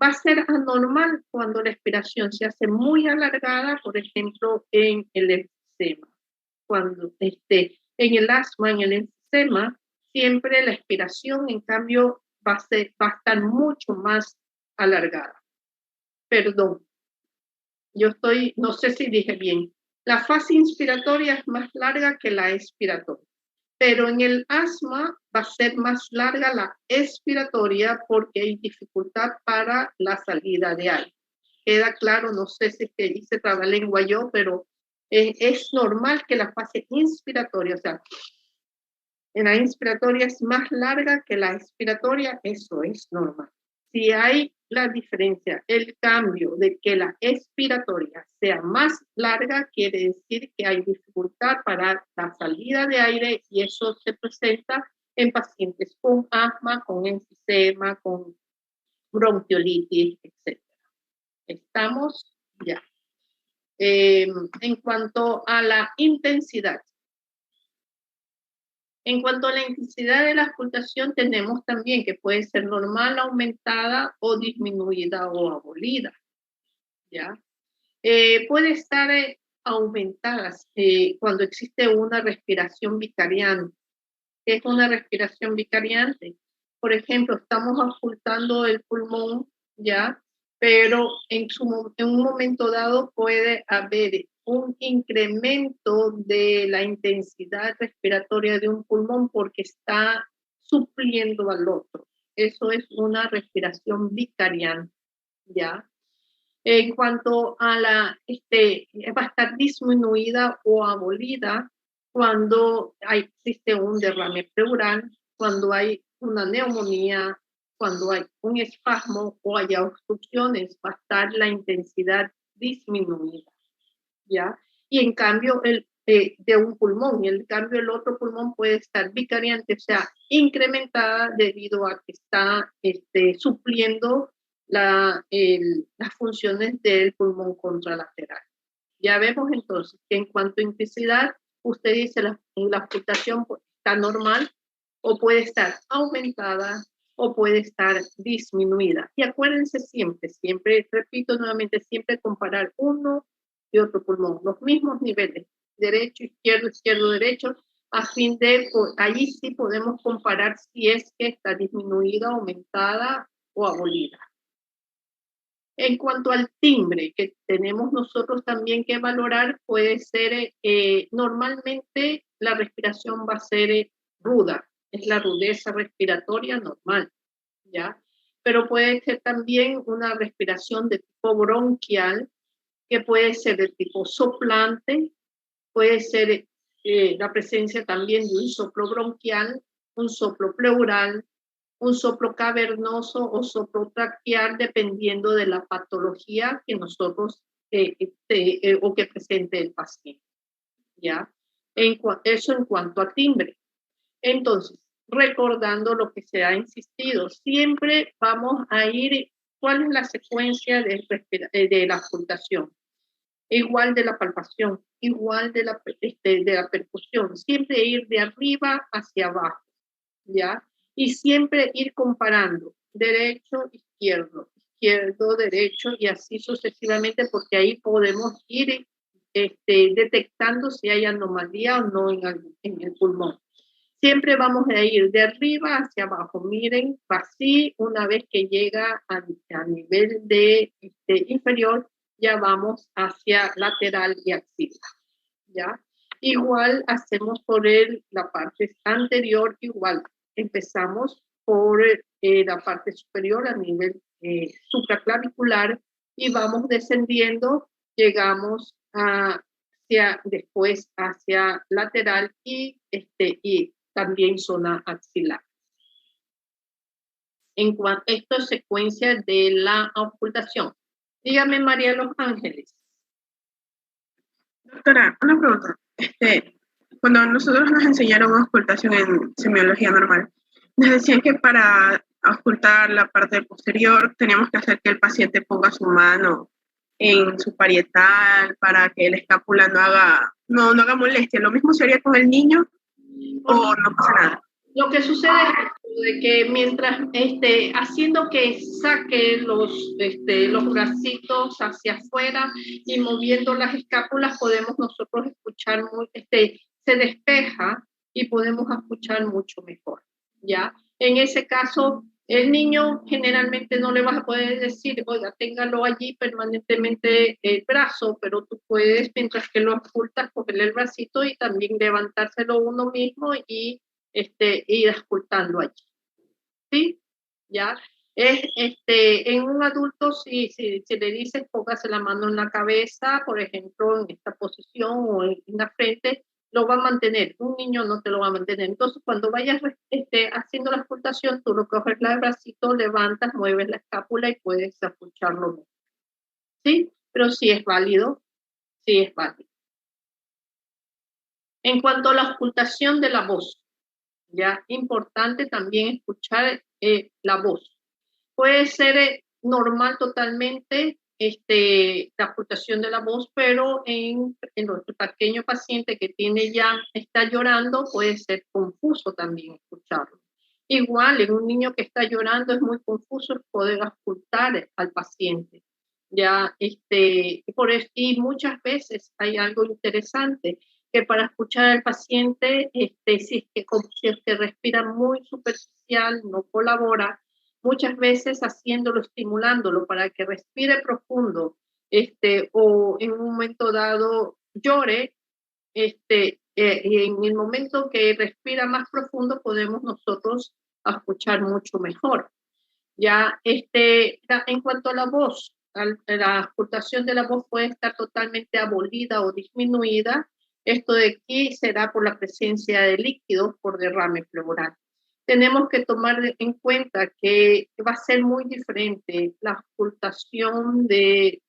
Va a ser anormal cuando la expiración se hace muy alargada, por ejemplo, en el enfisema. Cuando en el asma, en el enfisema, siempre la expiración, en cambio, va a estar mucho más alargada. Perdón, no sé si dije bien. La fase inspiratoria es más larga que la expiratoria, pero en el asma va a ser más larga la expiratoria porque hay dificultad para la salida de aire. Queda claro, no sé si te hice trabalengua yo, pero es normal que la fase inspiratoria, o sea, en la inspiratoria es más larga que la expiratoria, eso es normal. Si hay la diferencia, el cambio de que la expiratoria sea más larga, quiere decir que hay dificultad para la salida de aire y eso se presenta en pacientes con asma, con enfisema, con bronquiolitis, etc. Estamos ya. En cuanto a la intensidad, en cuanto a la intensidad de la auscultación, tenemos también que puede ser normal, aumentada o disminuida o abolida. ¿Ya? Puede estar aumentada cuando existe una respiración vicariante. ¿Qué es una respiración vicariante? Por ejemplo, estamos auscultando el pulmón, ¿ya? Pero en un momento dado puede haber un incremento de la intensidad respiratoria de un pulmón porque está supliendo al otro. Eso es una respiración vicariante, ¿ya? En cuanto a va a estar disminuida o abolida cuando existe un derrame pleural, cuando hay una neumonía, cuando hay un espasmo o hay obstrucciones, va a estar la intensidad disminuida, ¿ya? Y en cambio, de un pulmón, y en cambio el otro pulmón puede estar vicariante, o sea, incrementada debido a que está supliendo las funciones del pulmón contralateral. Ya vemos entonces que en cuanto a intensidad, usted dice la auscultación está normal o puede estar aumentada o puede estar disminuida. Y acuérdense siempre, repito nuevamente, siempre comparar uno y otro pulmón, los mismos niveles, derecho, izquierdo, derecho, a fin de, allí sí podemos comparar si es que está disminuida, aumentada o abolida. En cuanto al timbre que tenemos nosotros también que valorar, puede ser, normalmente la respiración va a ser ruda, es la rudeza respiratoria normal, ¿ya? Pero puede ser también una respiración de tipo bronquial, que puede ser de tipo soplante, puede ser la presencia también de un soplo bronquial, un soplo pleural, un soplo cavernoso o soplo traqueal, dependiendo de la patología que nosotros o que presente el paciente. ¿Ya? Eso en cuanto a timbre. Entonces, recordando lo que se ha insistido, siempre vamos a ir, ¿cuál es la secuencia de la auscultación? Igual de la palpación, igual de la percusión, siempre ir de arriba hacia abajo, ¿ya? Y siempre ir comparando derecho, izquierdo, derecho y así sucesivamente, porque ahí podemos ir detectando si hay anomalía o no en el pulmón. Siempre vamos a ir de arriba hacia abajo. Miren, así una vez que llega a nivel de inferior, ya vamos hacia lateral y axila, ¿ya? Igual hacemos por la parte anterior, igual empezamos por la parte superior a nivel supraclavicular y vamos descendiendo, llegamos después hacia lateral y también zona axilar. Esto es secuencia de la auscultación. Dígame, María Los Ángeles. Doctora, una pregunta. Cuando nosotros nos enseñaron auscultación en semiología normal, nos decían que para auscultar la parte posterior teníamos que hacer que el paciente ponga su mano en su parietal para que la escápula no haga molestia. Lo mismo sería con el niño o no pasa nada. Lo que sucede es de que mientras haciendo que saque los bracitos hacia afuera y moviendo las escápulas, podemos nosotros escuchar se despeja y podemos escuchar mucho mejor, ¿ya? En ese caso, el niño generalmente no le vas a poder decir, oiga, téngalo allí permanentemente el brazo, pero tú puedes, mientras que lo ocultas, cogerle el bracito y también levantárselo uno mismo y ir ocultando allí, ¿sí? ¿Ya? En un adulto, si le dices, póngase la mano en la cabeza, por ejemplo, en esta posición o en la frente, lo va a mantener. Un niño no te lo va a mantener. Entonces, cuando vayas haciendo la ocultación, tú lo coges el bracito, levantas, mueves la escápula y puedes escucharlo. ¿Sí? Pero sí es válido. Sí es válido. En cuanto a la ocultación de la voz, ya importante también escuchar la voz. Puede ser normal totalmente la ocultación de la voz, pero en nuestro pequeño paciente que está llorando, puede ser confuso también escucharlo. Igual, en un niño que está llorando es muy confuso poder ocultar al paciente. Ya, y muchas veces hay algo interesante, que para escuchar al paciente, si es que respira muy superficial, no colabora, muchas veces haciéndolo, estimulándolo para que respire profundo, o en un momento dado llore, y en el momento que respira más profundo podemos nosotros escuchar mucho mejor. Ya, en cuanto a la voz, la ocultación de la voz puede estar totalmente abolida o disminuida. Esto de aquí será por la presencia de líquidos por derrame pleural. Tenemos que tomar en cuenta que va a ser muy diferente la ocultación de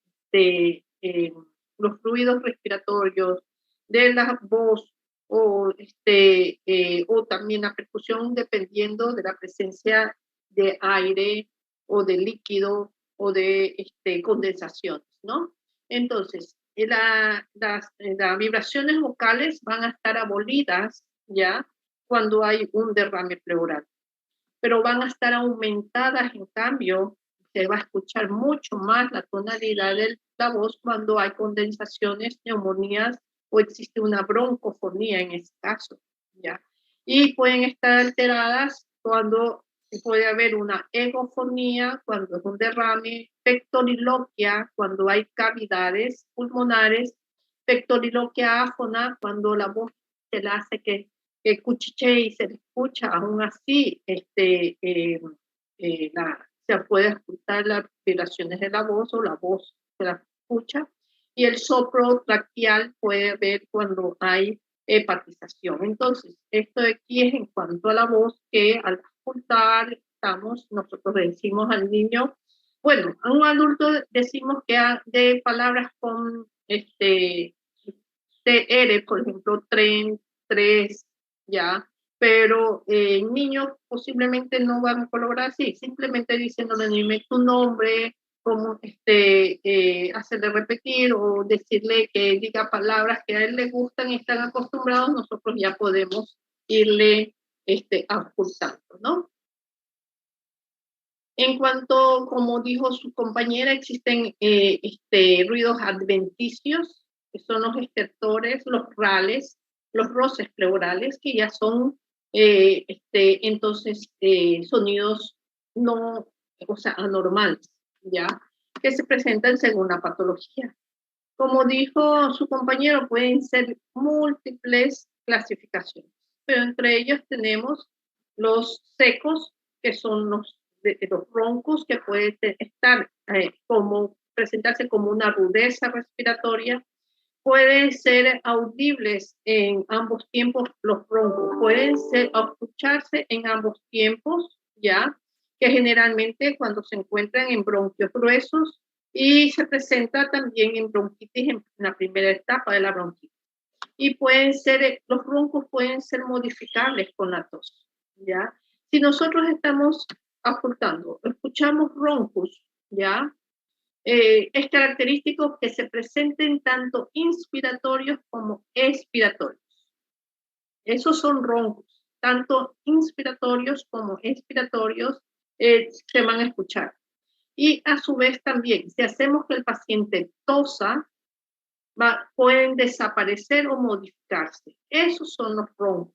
los fluidos respiratorios, de la voz o también la percusión dependiendo de la presencia de aire o de líquido o de condensaciones, ¿no? Entonces, las vibraciones vocales van a estar abolidas ya cuando hay un derrame pleural, pero van a estar aumentadas, en cambio, se va a escuchar mucho más la tonalidad de la voz cuando hay condensaciones, neumonías o existe una broncofonía en ese caso, ¿ya? Y pueden estar alteradas cuando puede haber una egofonía, cuando es un derrame, pectoriloquia, cuando hay cavidades pulmonares, pectoriloquia áfona, cuando la voz se la hace que cuchichee y se le escucha, aún así se puede escuchar las vibraciones de la voz o la voz se la escucha, y el soplo traqueal puede ver cuando hay hepatización. Entonces, esto de aquí es en cuanto a la voz, que al escuchar nosotros decimos al niño, bueno, a un adulto decimos que de palabras con TR, por ejemplo, tren, tres, ya, pero niños posiblemente no van a colaborar así, simplemente diciéndole, dime tu nombre, como hacerle repetir o decirle que diga palabras que a él le gustan y están acostumbrados, nosotros ya podemos irle ajustando, ¿no? En cuanto, como dijo su compañera, existen ruidos adventicios, que son los estertores, los rales, los roces pleurales, que ya son entonces sonidos no, o sea, anormales, ¿ya? Que se presentan según la patología. Como dijo su compañero, pueden ser múltiples clasificaciones, pero entre ellos tenemos los secos, que son los roncos, que pueden estar presentarse como una rudeza respiratoria. Pueden ser audibles en ambos tiempos los roncos, pueden escucharse en ambos tiempos, ya, que generalmente cuando se encuentran en bronquios gruesos, y se presenta también en bronquitis en la primera etapa de la bronquitis. Y los roncos pueden ser modificables con la tos, ¿ya? Si nosotros estamos ocultando, escuchamos roncos, ¿ya? Es característico que se presenten tanto inspiratorios como expiratorios. Esos son roncos, tanto inspiratorios como expiratorios se van a escuchar. Y a su vez también, si hacemos que el paciente tosa, pueden desaparecer o modificarse. Esos son los roncos,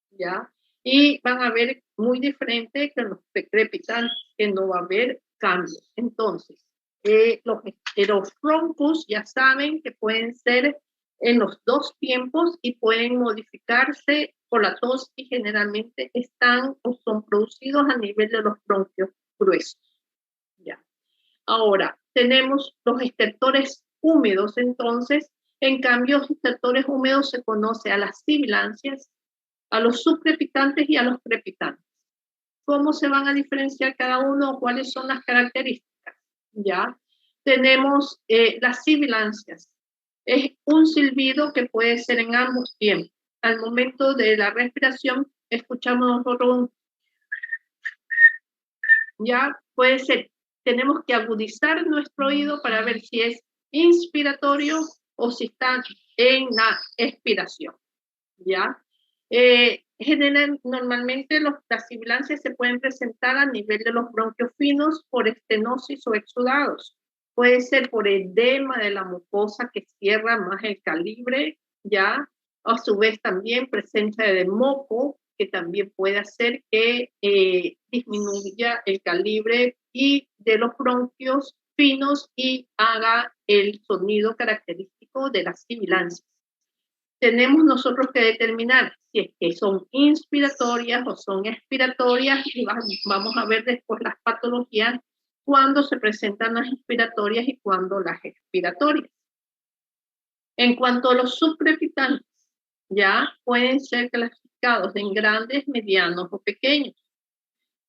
¿ya? Y van a ver muy diferente que los decrepitantes, que no va a haber cambios. Entonces, los roncos ya saben que pueden ser en los dos tiempos y pueden modificarse por la tos y generalmente están o son producidos a nivel de los bronquios gruesos. ¿Ya? Ahora, tenemos los estertores húmedos, entonces, en cambio, los estertores húmedos se conoce a las sibilancias, a los subcrepitantes y a los crepitantes. ¿Cómo se van a diferenciar cada uno? ¿Cuáles son las características? ¿Ya? Tenemos las sibilancias. Es un silbido que puede ser en ambos tiempos. Al momento de la respiración, escuchamos nosotros un... Ya puede ser, tenemos que agudizar nuestro oído para ver si es inspiratorio o si está en la expiración. ¿Ya? Normalmente las sibilancias se pueden presentar a nivel de los bronquios finos por estenosis o exudados. Puede ser por edema de la mucosa que cierra más el calibre, ¿ya? A su vez también presencia de moco, que también puede hacer que disminuya el calibre y de los bronquios finos y haga el sonido característico de las sibilancias. Tenemos nosotros que determinar si es que son inspiratorias o son expiratorias y vamos a ver después las patologías cuando se presentan las inspiratorias y cuando las expiratorias. En cuanto a los subcrepitantes, ya pueden ser clasificados en grandes, medianos o pequeños.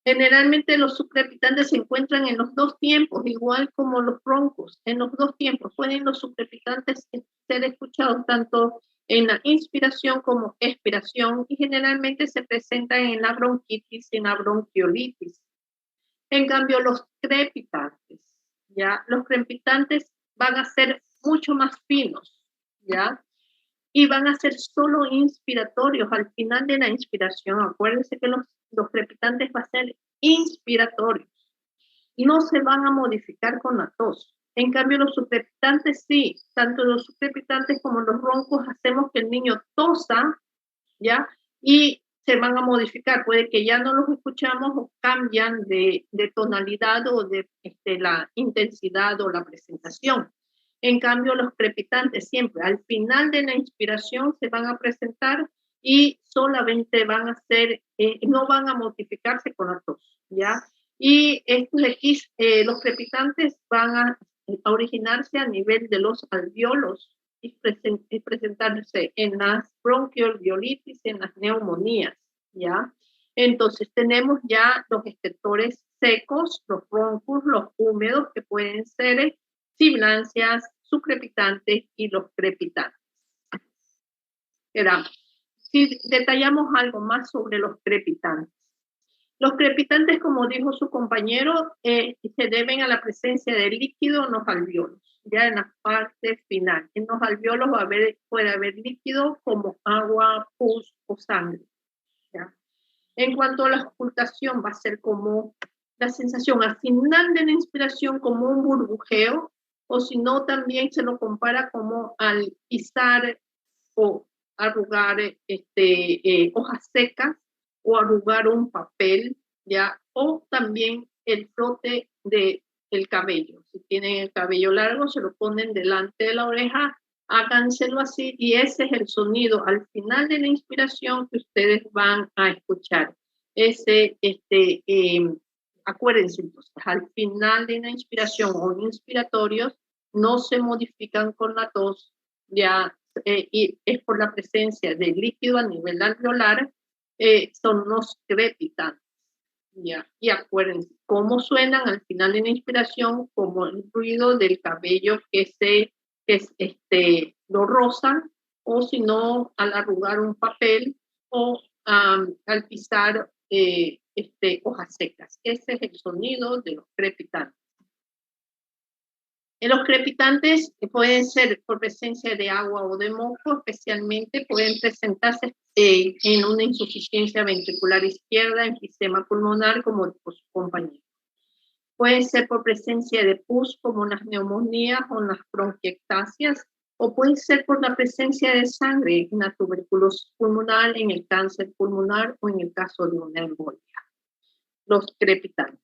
Generalmente los subcrepitantes se encuentran en los dos tiempos, igual como los broncos, en los dos tiempos. Pueden los subcrepitantes ser escuchados tanto en la inspiración como expiración y generalmente se presentan en la bronquitis y en la bronquiolitis. En cambio, los crepitantes, ¿ya? Los crepitantes van a ser mucho más finos, ¿ya? Y van a ser solo inspiratorios al final de la inspiración. Acuérdense que los crepitantes van a ser inspiratorios y no se van a modificar con la tos. En cambio, los subcrepitantes sí, tanto los subcrepitantes como los roncos hacemos que el niño tosa, ¿ya? Y se van a modificar. Puede que ya no los escuchamos o cambian de tonalidad o de la intensidad o la presentación. En cambio, los crepitantes siempre al final de la inspiración se van a presentar y solamente van a ser, no van a modificarse con la tos, ¿ya? Y los crepitantes van a originarse a nivel de los alveolos y presentarse en las bronquiolitis, en las neumonías, ¿ya? Entonces tenemos ya los estertores secos, los roncos, los húmedos, que pueden ser sibilancias, subcrepitantes y los crepitantes. Si detallamos algo más sobre los crepitantes. Los crepitantes, como dijo su compañero, se deben a la presencia de líquido en los alveolos, ya en la parte final. En los alveolos puede haber líquido como agua, pus o sangre. ¿Ya? En cuanto a la ocultación, va a ser como la sensación al final de la inspiración como un burbujeo, o si no, también se lo compara como al pisar o arrugar hojas secas o arrugar un papel, ¿ya? O también el frote del cabello. Si tienen el cabello largo, se lo ponen delante de la oreja, háganselo así y ese es el sonido al final de la inspiración que ustedes van a escuchar. Acuérdense entonces, al final de la inspiración o inspiratorios no se modifican con la tos, ya, y es por la presencia de líquido a nivel alveolar, son los crepitantes. ¿Ya? Y acuérdense cómo suenan al final de la inspiración, como el ruido del cabello lo rozan, o si no, al arrugar un papel o al pisar hojas secas. Ese es el sonido de los crepitantes. Los crepitantes pueden ser por presencia de agua o de moco, especialmente pueden presentarse en una insuficiencia ventricular izquierda, enfisema pulmonar, como por su compañero. Puede ser por presencia de pus, como las neumonías o las bronquiectasias, o puede ser por la presencia de sangre en la tuberculosis pulmonar, en el cáncer pulmonar o en el caso de una embolia. Los crepitantes.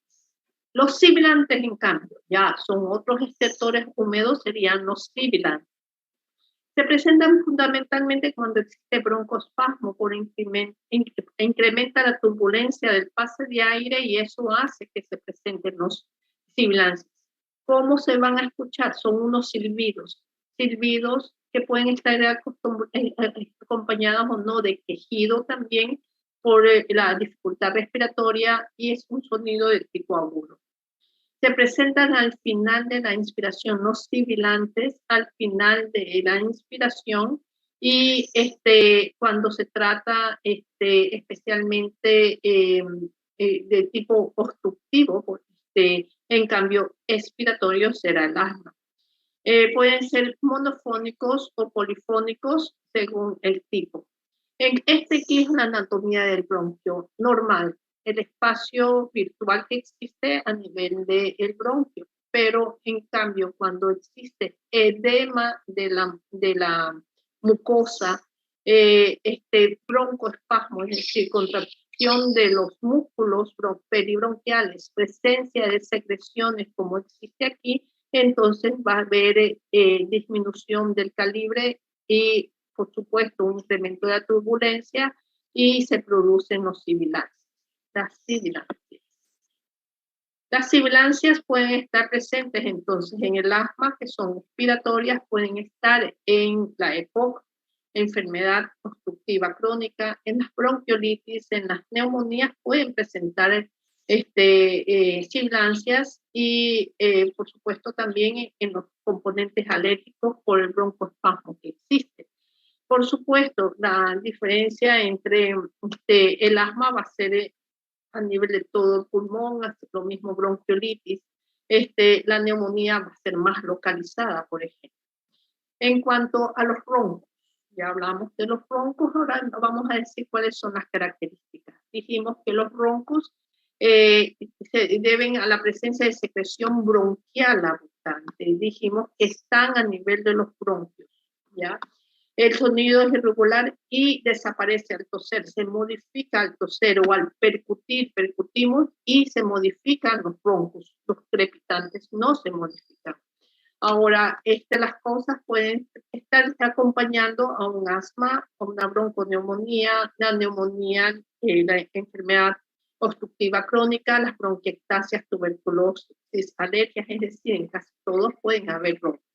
Los sibilantes, en cambio, ya son otros estertores húmedos, serían los sibilantes. Se presentan fundamentalmente cuando existe broncoespasmo, por incrementa la turbulencia del pase de aire y eso hace que se presenten los sibilantes. ¿Cómo se van a escuchar? Son unos silbidos que pueden estar acompañados o no de quejido también por la dificultad respiratoria y es un sonido de tipo agudo. Se presentan al final de la inspiración, los sibilantes al final de la inspiración y cuando se trata especialmente de tipo obstructivo, en cambio expiratorio será el asma. Pueden ser monofónicos o polifónicos según el tipo. Aquí es la anatomía del bronquio normal, el espacio virtual que existe a nivel del bronquio, pero en cambio cuando existe edema de la mucosa, broncoespasmo, es decir, contracción de los músculos peribronquiales, presencia de secreciones como existe aquí, entonces va a haber disminución del calibre y por supuesto, un incremento de la turbulencia y se producen los sibilancias. Las sibilancias pueden estar presentes entonces en el asma, que son expiratorias, pueden estar en la EPOC, enfermedad obstructiva crónica, en las bronquiolitis, en las neumonías pueden presentar sibilancias y por supuesto también en los componentes alérgicos por el broncoespasmo que existe. Por supuesto, la diferencia entre el asma va a ser a nivel de todo el pulmón, lo mismo bronquiolitis. La neumonía va a ser más localizada, por ejemplo. En cuanto a los broncos, ya hablamos de los broncos, ahora vamos a decir cuáles son las características. Dijimos que los broncos se deben a la presencia de secreción bronquial abundante. Dijimos que están a nivel de los bronquios, ¿ya? El sonido es irregular y desaparece al toser, se modifica al toser o al percutimos y se modifican los broncos, los crepitantes no se modifican. Ahora, las cosas pueden estar acompañando a un asma, a una bronconeumonía, la neumonía, la enfermedad obstructiva crónica, las bronquiectasias, tuberculosis, alergias, es decir, en casi todos pueden haber broncos.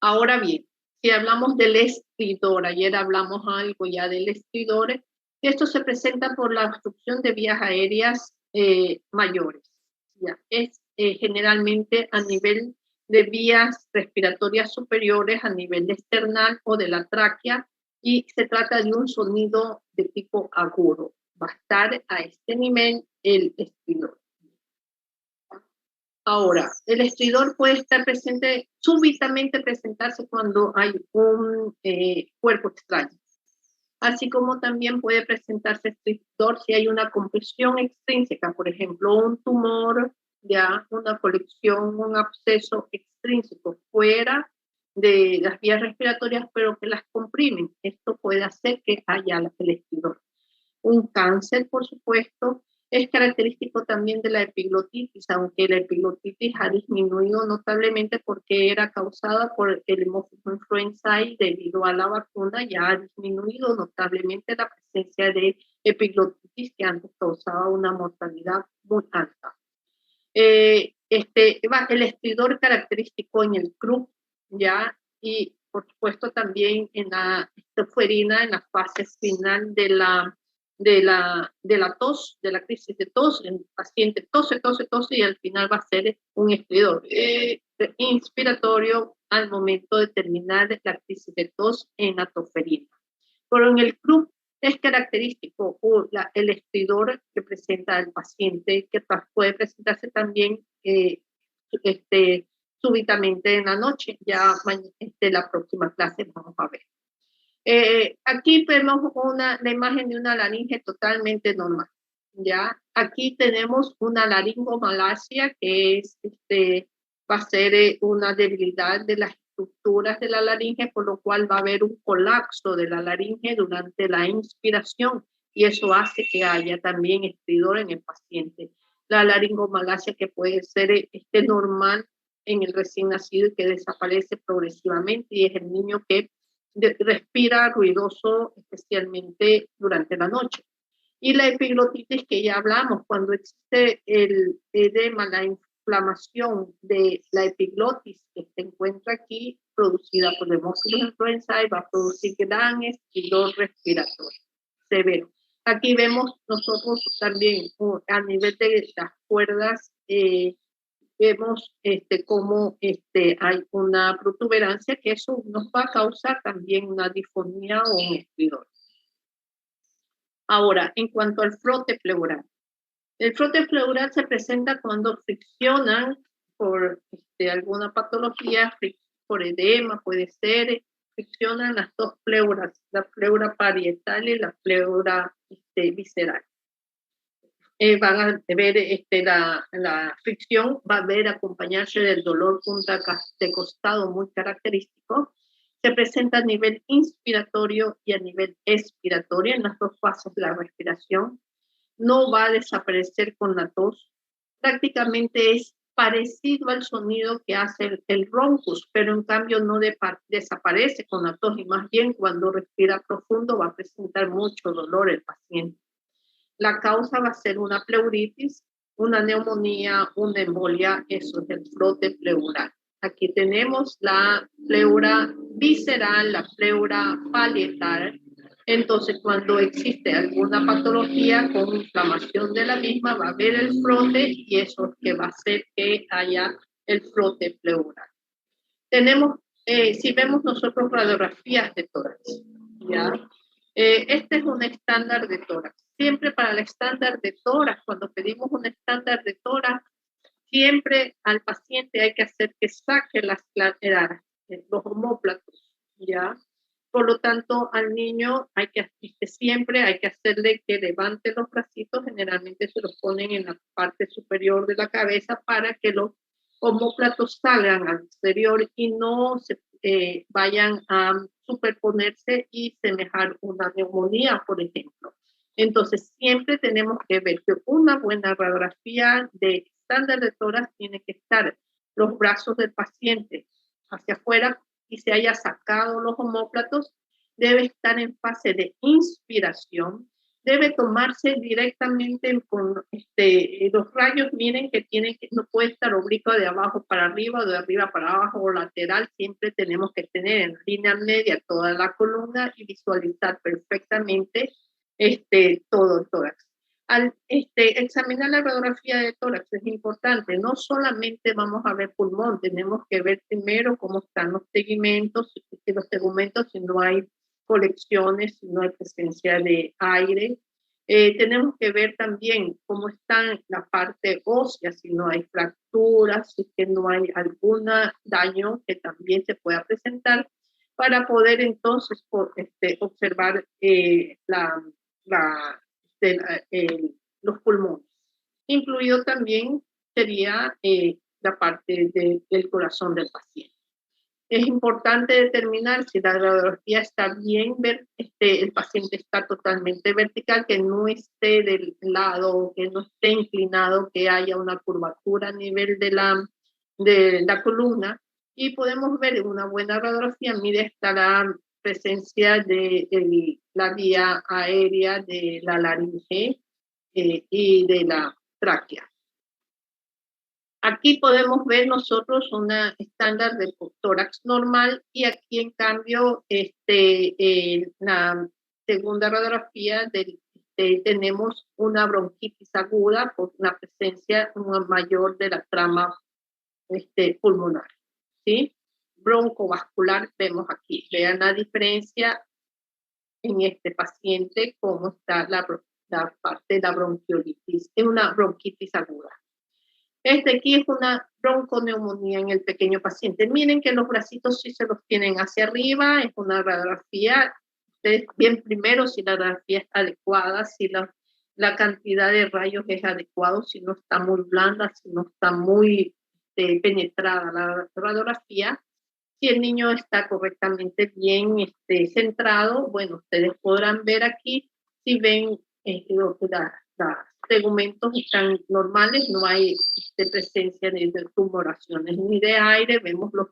Ahora bien, si hablamos del estridor, ayer hablamos algo ya del estridor, esto se presenta por la obstrucción de vías aéreas mayores. Ya, es generalmente a nivel de vías respiratorias superiores, a nivel external o de la tráquea, y se trata de un sonido de tipo agudo. Va a estar a este nivel el estridor. Ahora, el estridor puede estar presente, súbitamente presentarse cuando hay un cuerpo extraño. Así como también puede presentarse estridor si hay una compresión extrínseca, por ejemplo, un tumor, ya una colección, un absceso extrínseco fuera de las vías respiratorias, pero que las comprimen. Esto puede hacer que haya el estridor. Un cáncer, por supuesto, es característico también de la epiglotitis, aunque la epiglotitis ha disminuido notablemente porque era causada por el hemófilo influenza y debido a la vacuna ya ha disminuido notablemente la presencia de epiglotitis que antes causaba una mortalidad muy alta. El estridor característico en el CRUP, ya, y por supuesto también en la estoferina, en la fase final de la tos, de la crisis de tos, el paciente tose y al final va a ser un estridor inspiratorio al momento de terminar la crisis de tos en la toferina. Pero en el CRUP es característico el estridor que presenta el paciente, que puede presentarse también súbitamente en la noche. Ya la próxima clase vamos a ver. Aquí vemos la imagen de una laringe totalmente normal. ¿Ya? Aquí tenemos una laringomalacia que es, va a ser una debilidad de las estructuras de la laringe, por lo cual va a haber un colapso de la laringe durante la inspiración y eso hace que haya también estridor en el paciente. La laringomalacia que puede ser normal en el recién nacido y que desaparece progresivamente y es el niño que respira ruidoso, especialmente durante la noche. Y la epiglotitis que ya hablamos, cuando existe el edema, la inflamación de la epiglotis que se encuentra aquí, producida por Haemophilus influenzae, va a producir gran estridor respiratorio severo. Aquí vemos nosotros también a nivel de las cuerdas, vemos cómo hay una protuberancia que eso nos va a causar también una disfonía o un estridor. Ahora, en cuanto al frote pleural. El frote pleural se presenta cuando friccionan por alguna patología, por edema, puede ser, friccionan las dos pleuras, la pleura parietal y la pleura visceral. Van a ver la fricción, va a ver acompañarse del dolor punta de costado muy característico. Se presenta a nivel inspiratorio y a nivel expiratorio en las dos fases de la respiración. No va a desaparecer con la tos. Prácticamente es parecido al sonido que hace el roncus, pero en cambio no desaparece con la tos y más bien cuando respira profundo va a presentar mucho dolor el paciente. La causa va a ser una pleuritis, una neumonía, una embolia, eso es el frote pleural. Aquí tenemos la pleura visceral, la pleura parietal. Entonces, cuando existe alguna patología con inflamación de la misma, va a haber el frote y eso es que va a hacer que haya el frote pleural. Tenemos, si vemos nosotros radiografías de tórax, ¿ya? Este es un estándar de tórax. Siempre para el estándar de tórax, cuando pedimos un estándar de tórax, siempre al paciente hay que hacer que saque los omóplatos, ¿ya? Por lo tanto, al niño siempre hay que hacerle que levante los bracitos, generalmente se los ponen en la parte superior de la cabeza para que los omóplatos salgan al exterior y no se vayan a superponerse y semejar una neumonía, por ejemplo. Entonces, siempre tenemos que ver que una buena radiografía de estándar de tórax tiene que estar los brazos del paciente hacia afuera y se haya sacado los omóplatos, debe estar en fase de inspiración, debe tomarse directamente con los rayos, miren que no puede estar oblicuo de abajo para arriba o de arriba para abajo o lateral, siempre tenemos que tener en línea media toda la columna y visualizar perfectamente todo el tórax. Al examinar la radiografía de tórax es importante, no solamente vamos a ver pulmón, tenemos que ver primero cómo están los tegumentos, si no hay colecciones, si no hay presencia de aire. Tenemos que ver también cómo está la parte ósea, si no hay fracturas, si que no hay algún daño que también se pueda presentar, para poder entonces observar los pulmones. Incluido también sería la parte del corazón del paciente. Es importante determinar si la radiografía está bien, el paciente está totalmente vertical, que no esté del lado, que no esté inclinado, que haya una curvatura a nivel de la columna. Y podemos ver en una buena radiografía, mire, está la presencia de la vía aérea de la laringe y de la tráquea. Aquí podemos ver nosotros una estándar de tórax normal y aquí en cambio la segunda radiografía tenemos una bronquitis aguda por una presencia mayor de la trama pulmonar, ¿sí? Broncovascular vemos aquí. Vean la diferencia en este paciente, cómo está la parte de la bronquiolitis, es una bronquitis aguda. Este aquí es una bronconeumonía en el pequeño paciente. Miren que los bracitos sí se los tienen hacia arriba, es una radiografía. Ustedes ven primero si la radiografía es adecuada, si la cantidad de rayos es adecuado, si no está muy blanda, si no está muy penetrada la radiografía. Si el niño está correctamente bien centrado, bueno, ustedes podrán ver aquí, si ven los tegumentos están normales, no hay presencia de tumoraciones ni de aire, vemos los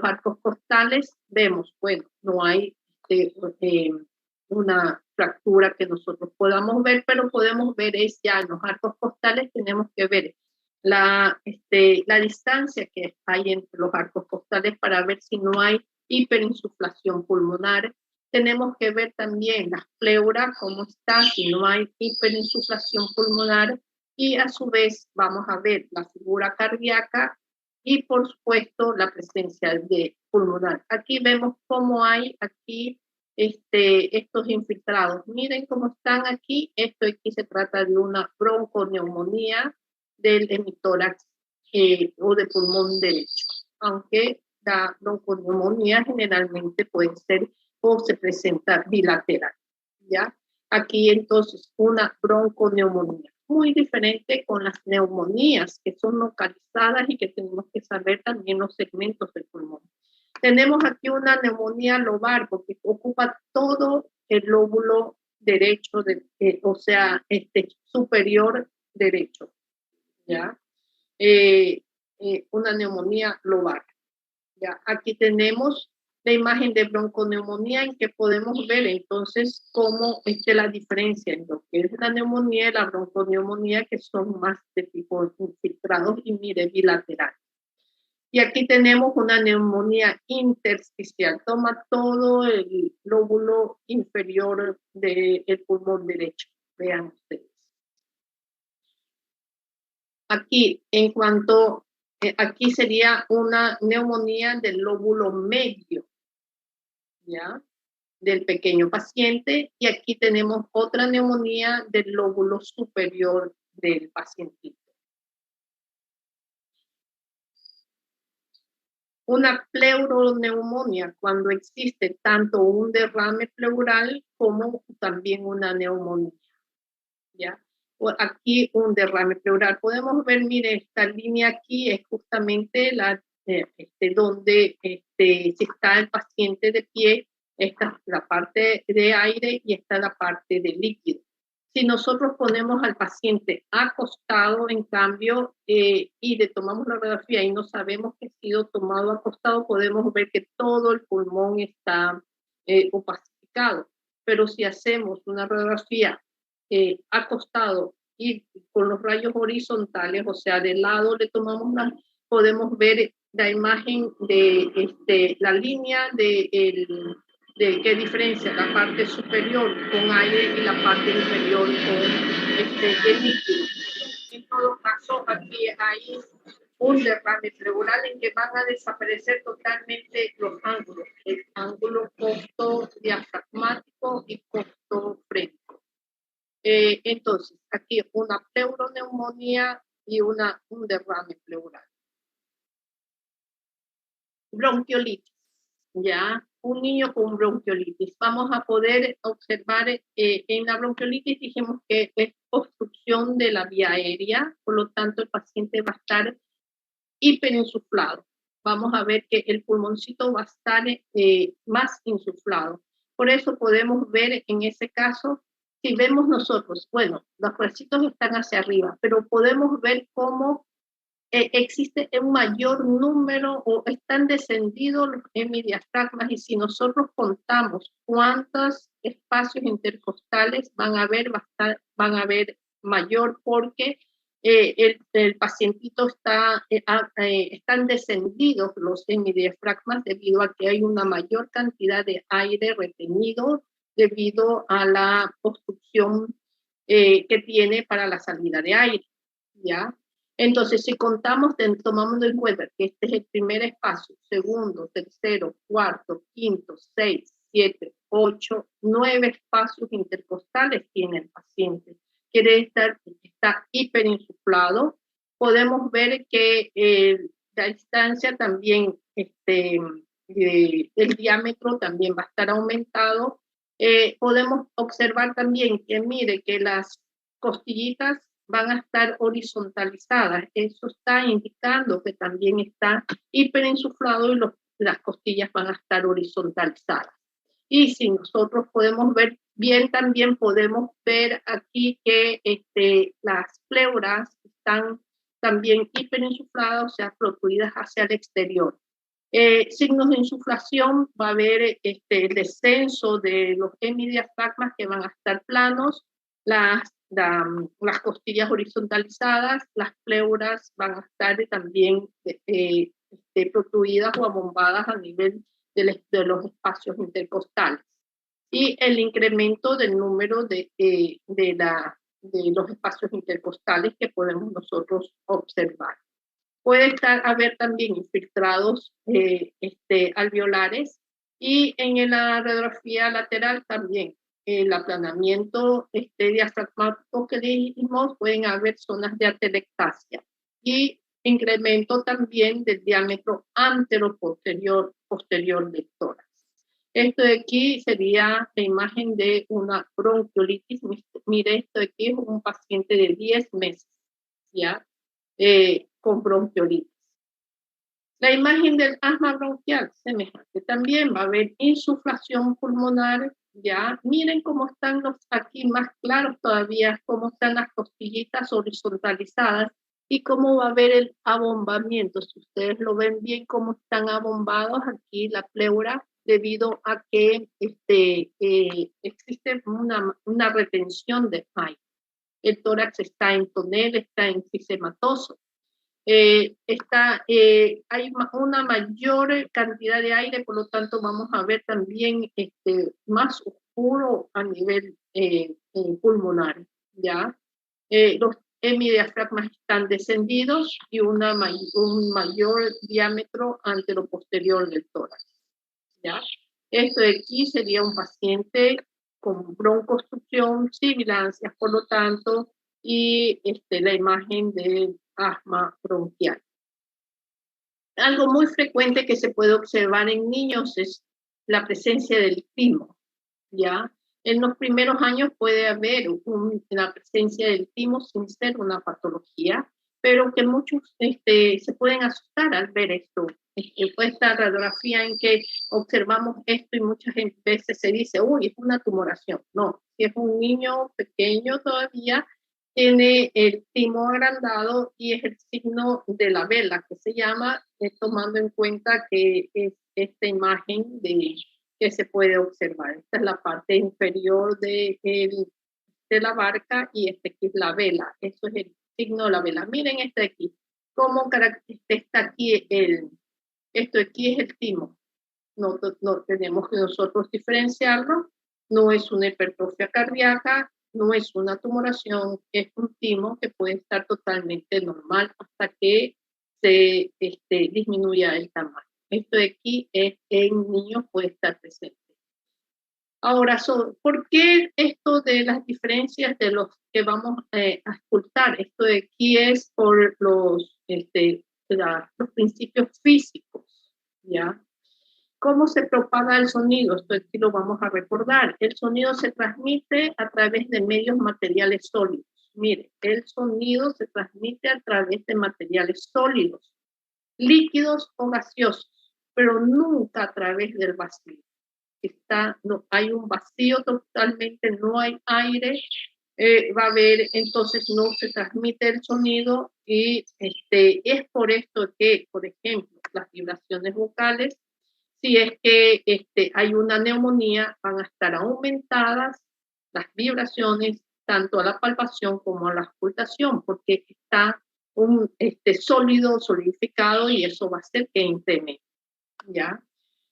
arcos costales, vemos, bueno, no hay una fractura que nosotros podamos ver, pero podemos ver es ya en los arcos costales, tenemos que ver la distancia que hay entre los arcos costales para ver si no hay hiperinsuflación pulmonar. Tenemos que ver también las pleuras, cómo está, si no hay hiperinsuflación pulmonar, y a su vez vamos a ver la figura cardíaca y por supuesto la presencia de pulmonar. Aquí vemos cómo hay aquí estos infiltrados. Miren cómo están aquí. Esto aquí se trata de una bronconeumonía del hemitórax o de pulmón derecho, aunque la bronconeumonía generalmente puede ser o se presenta bilateral, ¿ya? Aquí entonces una bronconeumonía, muy diferente con las neumonías que son localizadas y que tenemos que saber también los segmentos del pulmón. Tenemos aquí una neumonía lobar porque ocupa todo el lóbulo derecho, o sea, superior derecho, ¿ya? Una neumonía lobar. ¿Ya? Aquí tenemos la imagen de bronconeumonía en que podemos ver entonces cómo es la diferencia en lo que es la neumonía y la bronconeumonía, que son más de tipo infiltrados y mire bilateral. Y aquí tenemos una neumonía intersticial, toma todo el lóbulo inferior del pulmón derecho. Vean ustedes. Aquí, en cuanto, aquí sería una neumonía del lóbulo medio, ¿ya? Del pequeño paciente, y aquí tenemos otra neumonía del lóbulo superior del pacientito. Una pleuroneumonía, cuando existe tanto un derrame pleural como también una neumonía, ¿ya? Aquí un derrame pleural. Podemos ver, mire, esta línea aquí es justamente donde si está el paciente de pie, esta es la parte de aire y esta es la parte de líquido. Si nosotros ponemos al paciente acostado, en cambio, y le tomamos la radiografía y no sabemos que ha sido tomado acostado, podemos ver que todo el pulmón está opacificado. Pero si hacemos una radiografía acostado y con los rayos horizontales, o sea, de lado le tomamos podemos ver la imagen de la línea de qué diferencia la parte superior con aire y la parte inferior con el líquido. En todo caso, aquí hay un derrame pleural en que van a desaparecer totalmente los ángulos, el ángulo costo diafragmático y costo frénico. Entonces, aquí una pleuroneumonía y un derrame pleural. Bronquiolitis, ¿ya? Un niño con bronquiolitis. Vamos a poder observar en la bronquiolitis, dijimos que es obstrucción de la vía aérea, por lo tanto el paciente va a estar hiperinsuflado. Vamos a ver que el pulmoncito va a estar más insuflado. Por eso podemos ver en ese caso, si vemos nosotros, bueno, los bracitos están hacia arriba, pero podemos ver cómo existe un mayor número o están descendidos los hemidiafragmas, y si nosotros contamos cuántos espacios intercostales van a haber mayor, porque el pacientito están descendidos los hemidiafragmas debido a que hay una mayor cantidad de aire retenido debido a la obstrucción que tiene para la salida de aire, ¿ya? Entonces, si contamos, tomamos en cuenta que este es el primer espacio, segundo, tercero, cuarto, quinto, 6, 7, 8, 9 espacios intercostales tiene el paciente. Quiere estar, está hiperinsuflado podemos ver que la distancia también, el diámetro también va a estar aumentado. Podemos observar también que mire que las costillitas van a estar horizontalizadas. Eso está indicando que también está hiperinsuflado y las costillas van a estar horizontalizadas. Y si nosotros podemos ver bien, también podemos ver aquí que las pleuras están también hiperinsufladas, o sea, protruidas hacia el exterior. Signos de insuflación, va a haber el descenso de los hemidiafragmas que van a estar planos, las costillas horizontalizadas, las pleuras van a estar también protruidas o abombadas a nivel de los espacios intercostales. Y el incremento del número de los espacios intercostales que podemos nosotros observar. Puede haber también infiltrados alveolares, y en la radiografía lateral también el aplanamiento diafragmático que dijimos, pueden haber zonas de atelectasia y incremento también del diámetro antero-posterior del tórax. Esto de aquí sería la imagen de una bronquiolitis. Mire, esto de aquí es un paciente de 10 meses, ¿ya? Con bronquiolitis. La imagen del asma bronquial, semejante. También va a haber insuflación pulmonar, ¿ya? Miren cómo están los aquí más claros todavía, cómo están las costillitas horizontalizadas y cómo va a haber el abombamiento. Si ustedes lo ven bien, cómo están abombados aquí la pleura, debido a que existe una retención de aire. El tórax está en tonel, está enfisematoso. Hay una mayor cantidad de aire, por lo tanto vamos a ver también más oscuro a nivel pulmonar, ¿ya? Los hemidiafragmas están descendidos y un mayor diámetro antero-posterior del tórax, ¿ya? Esto de aquí sería un paciente con broncoobstrucción, sibilancias, por lo tanto, y la imagen de asma bronquial. Algo muy frecuente que se puede observar en niños es la presencia del timo, ¿ya? En los primeros años puede haber la presencia del timo sin ser una patología, pero que muchos se pueden asustar al ver esto. Esta radiografía en que observamos esto y muchas veces se dice, uy, es una tumoración. No, si es un niño pequeño todavía, tiene el timo agrandado y es el signo de la vela, que se llama, tomando en cuenta que es esta imagen que se puede observar. Esta es la parte inferior de la barca y este aquí es la vela. Eso es el signo de la vela. Miren este aquí. ¿Cómo está aquí esto aquí es el timo? No tenemos que nosotros diferenciarlo. No es una hipertrofia cardíaca, no es una tumoración, es un timo que puede estar totalmente normal hasta que se disminuya el tamaño. Esto de aquí en niños puede estar presente. Ahora, ¿por qué esto de las diferencias de los que vamos a ocultar? Esto de aquí es por los principios físicos, ¿ya? ¿Cómo se propaga el sonido? Esto aquí lo vamos a recordar. El sonido se transmite a través de medios materiales sólidos. Mire, el sonido se transmite a través de materiales sólidos, líquidos o gaseosos, pero nunca a través del vacío. No hay un vacío totalmente, no hay aire, va a haber, entonces no se transmite el sonido y es por esto que, por ejemplo, las vibraciones vocales, si es que hay una neumonía, van a estar aumentadas las vibraciones tanto a la palpación como a la auscultación, porque está un sólido solidificado y eso va a hacer que incremente, ¿ya?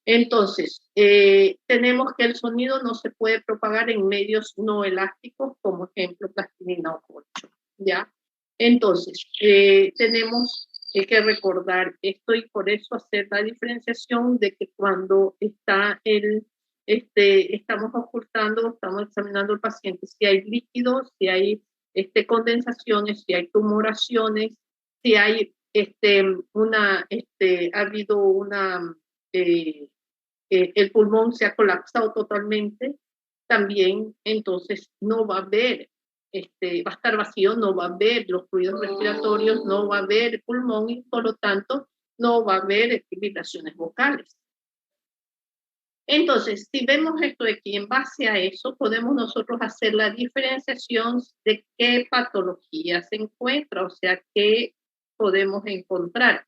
Entonces, tenemos que el sonido no se puede propagar en medios no elásticos, como ejemplo plastilina o corcho, ¿ya? Entonces, tenemos que recordar esto y por eso hacer la diferenciación de que cuando estamos ocultando, estamos examinando al paciente, si hay líquidos, si hay condensaciones, si hay tumoraciones, si hay ha habido el pulmón se ha colapsado totalmente, también entonces no va a haber, va a estar vacío, no va a haber los fluidos respiratorios, no va a haber pulmón y por lo tanto no va a haber vibraciones vocales. Entonces, si vemos esto de aquí, en base a eso, podemos nosotros hacer la diferenciación de qué patología se encuentra, o sea, qué podemos encontrar.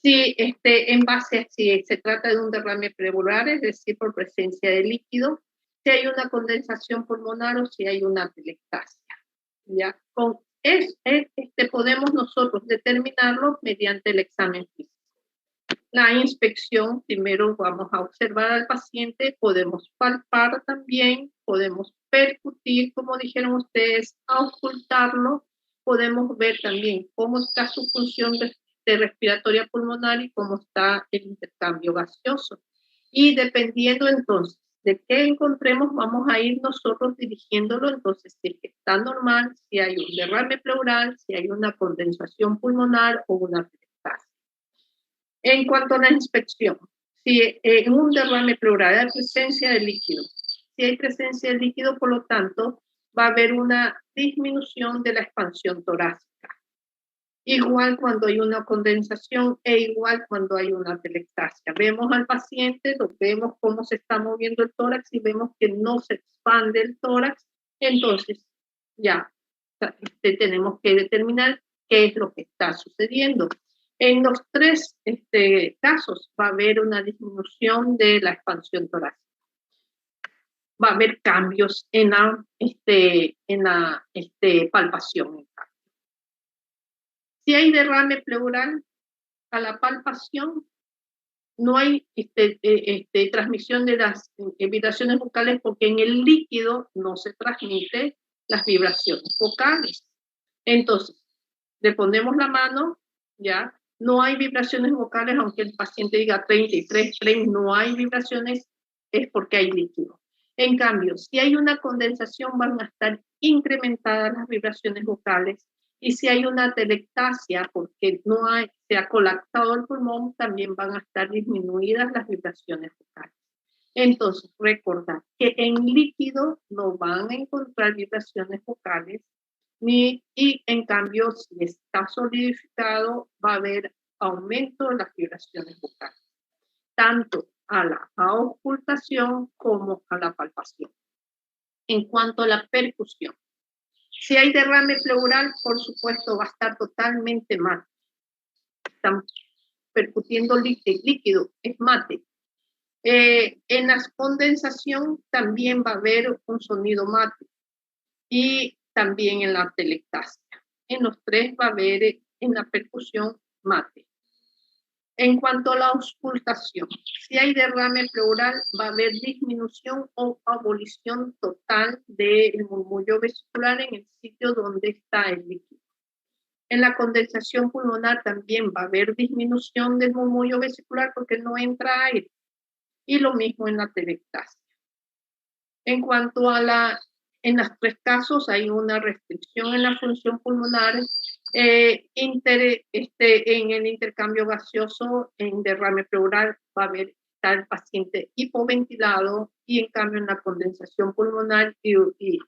Si en base a si se trata de un derrame pleural, es decir, por presencia de líquido, si hay una condensación pulmonar o si hay una atelectasia. ¿Ya? Podemos nosotros determinarlo mediante el examen físico. La inspección, primero vamos a observar al paciente, podemos palpar también, podemos percutir, como dijeron ustedes, auscultarlo, podemos ver también cómo está su función respiratoria pulmonar y cómo está el intercambio gaseoso. Y dependiendo entonces de qué encontremos, vamos a ir nosotros dirigiéndolo, entonces si está normal, si hay un derrame pleural, si hay una condensación pulmonar o una atelectasia. En cuanto a la inspección, si en un derrame pleural hay presencia de líquido, si hay presencia de líquido, por lo tanto, va a haber una disminución de la expansión torácica. Igual cuando hay una condensación e igual cuando hay una atelectasia. Vemos al paciente, vemos cómo se está moviendo el tórax y vemos que no se expande el tórax, entonces ya tenemos que determinar qué es lo que está sucediendo. En los tres casos va a haber una disminución de la expansión torácica. Va a haber cambios en la palpación. Si hay derrame pleural a la palpación, no hay transmisión de las vibraciones vocales porque en el líquido no se transmite las vibraciones vocales. Entonces, le ponemos la mano, ya, no hay vibraciones vocales, aunque el paciente diga 33, no hay vibraciones, es porque hay líquido. En cambio, si hay una condensación, van a estar incrementadas las vibraciones vocales. Y si hay una atelectasia, porque se ha colapsado el pulmón, también van a estar disminuidas las vibraciones vocales. Entonces, recordar que en líquido no van a encontrar vibraciones vocales, y en cambio, si está solidificado, va a haber aumento de las vibraciones vocales, tanto a la auscultación como a la palpación. En cuanto a la percusión, si hay derrame pleural, por supuesto, va a estar totalmente mate. Están percutiendo líquido, es mate. En la condensación también va a haber un sonido mate. Y también en la atelectasia. En los tres va a haber en la percusión mate. En cuanto a la auscultación, si hay derrame pleural, va a haber disminución o abolición total del murmullo vesicular en el sitio donde está el líquido. En la condensación pulmonar también va a haber disminución del murmullo vesicular porque no entra aire. Y lo mismo en la atelectasia. En cuanto a en los tres casos hay una restricción en la función pulmonar, en el intercambio gaseoso, en derrame pleural va a está el paciente hipoventilado y en cambio en la condensación pulmonar y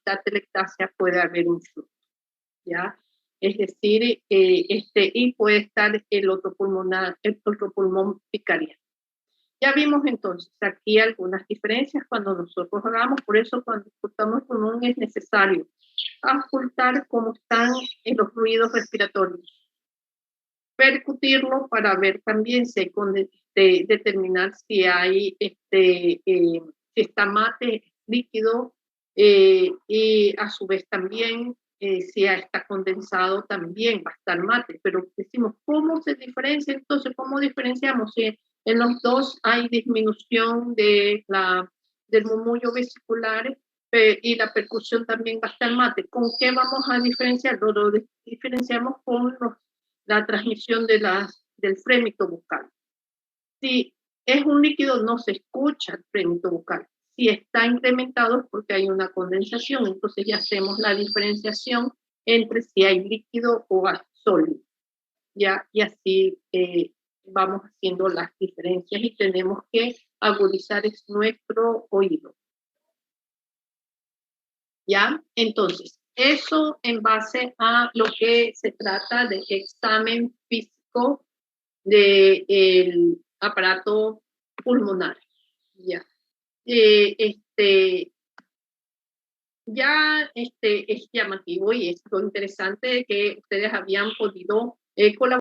la atelectasia puede haber un flujo, ¿ya? Es decir, y puede estar el otro pulmón picariano. Ya vimos entonces aquí algunas diferencias cuando nosotros hagamos, por eso cuando escuchamos pulmón es necesario auscultar cómo están los ruidos respiratorios, percutirlo para ver también si hay determinar si hay si está mate líquido y a su vez también si está condensado también va a estar mate, pero decimos cómo se diferencia, entonces cómo diferenciamos si en los dos hay disminución del murmullo vesicular y la percusión también va a estar mate. ¿Con qué vamos a diferenciarlo? Lo diferenciamos con la transmisión del frémito vocal. Si es un líquido, no se escucha el frémito vocal. Si está incrementado es porque hay una condensación. Entonces ya hacemos la diferenciación entre si hay líquido o sólido. ya, y así vamos haciendo las diferencias y tenemos que agudizar nuestro oído. ¿Ya? Entonces, eso en base a lo que se trata de examen físico del aparato pulmonar. ¿Ya? Ya es llamativo y es lo interesante que ustedes habían podido colaborar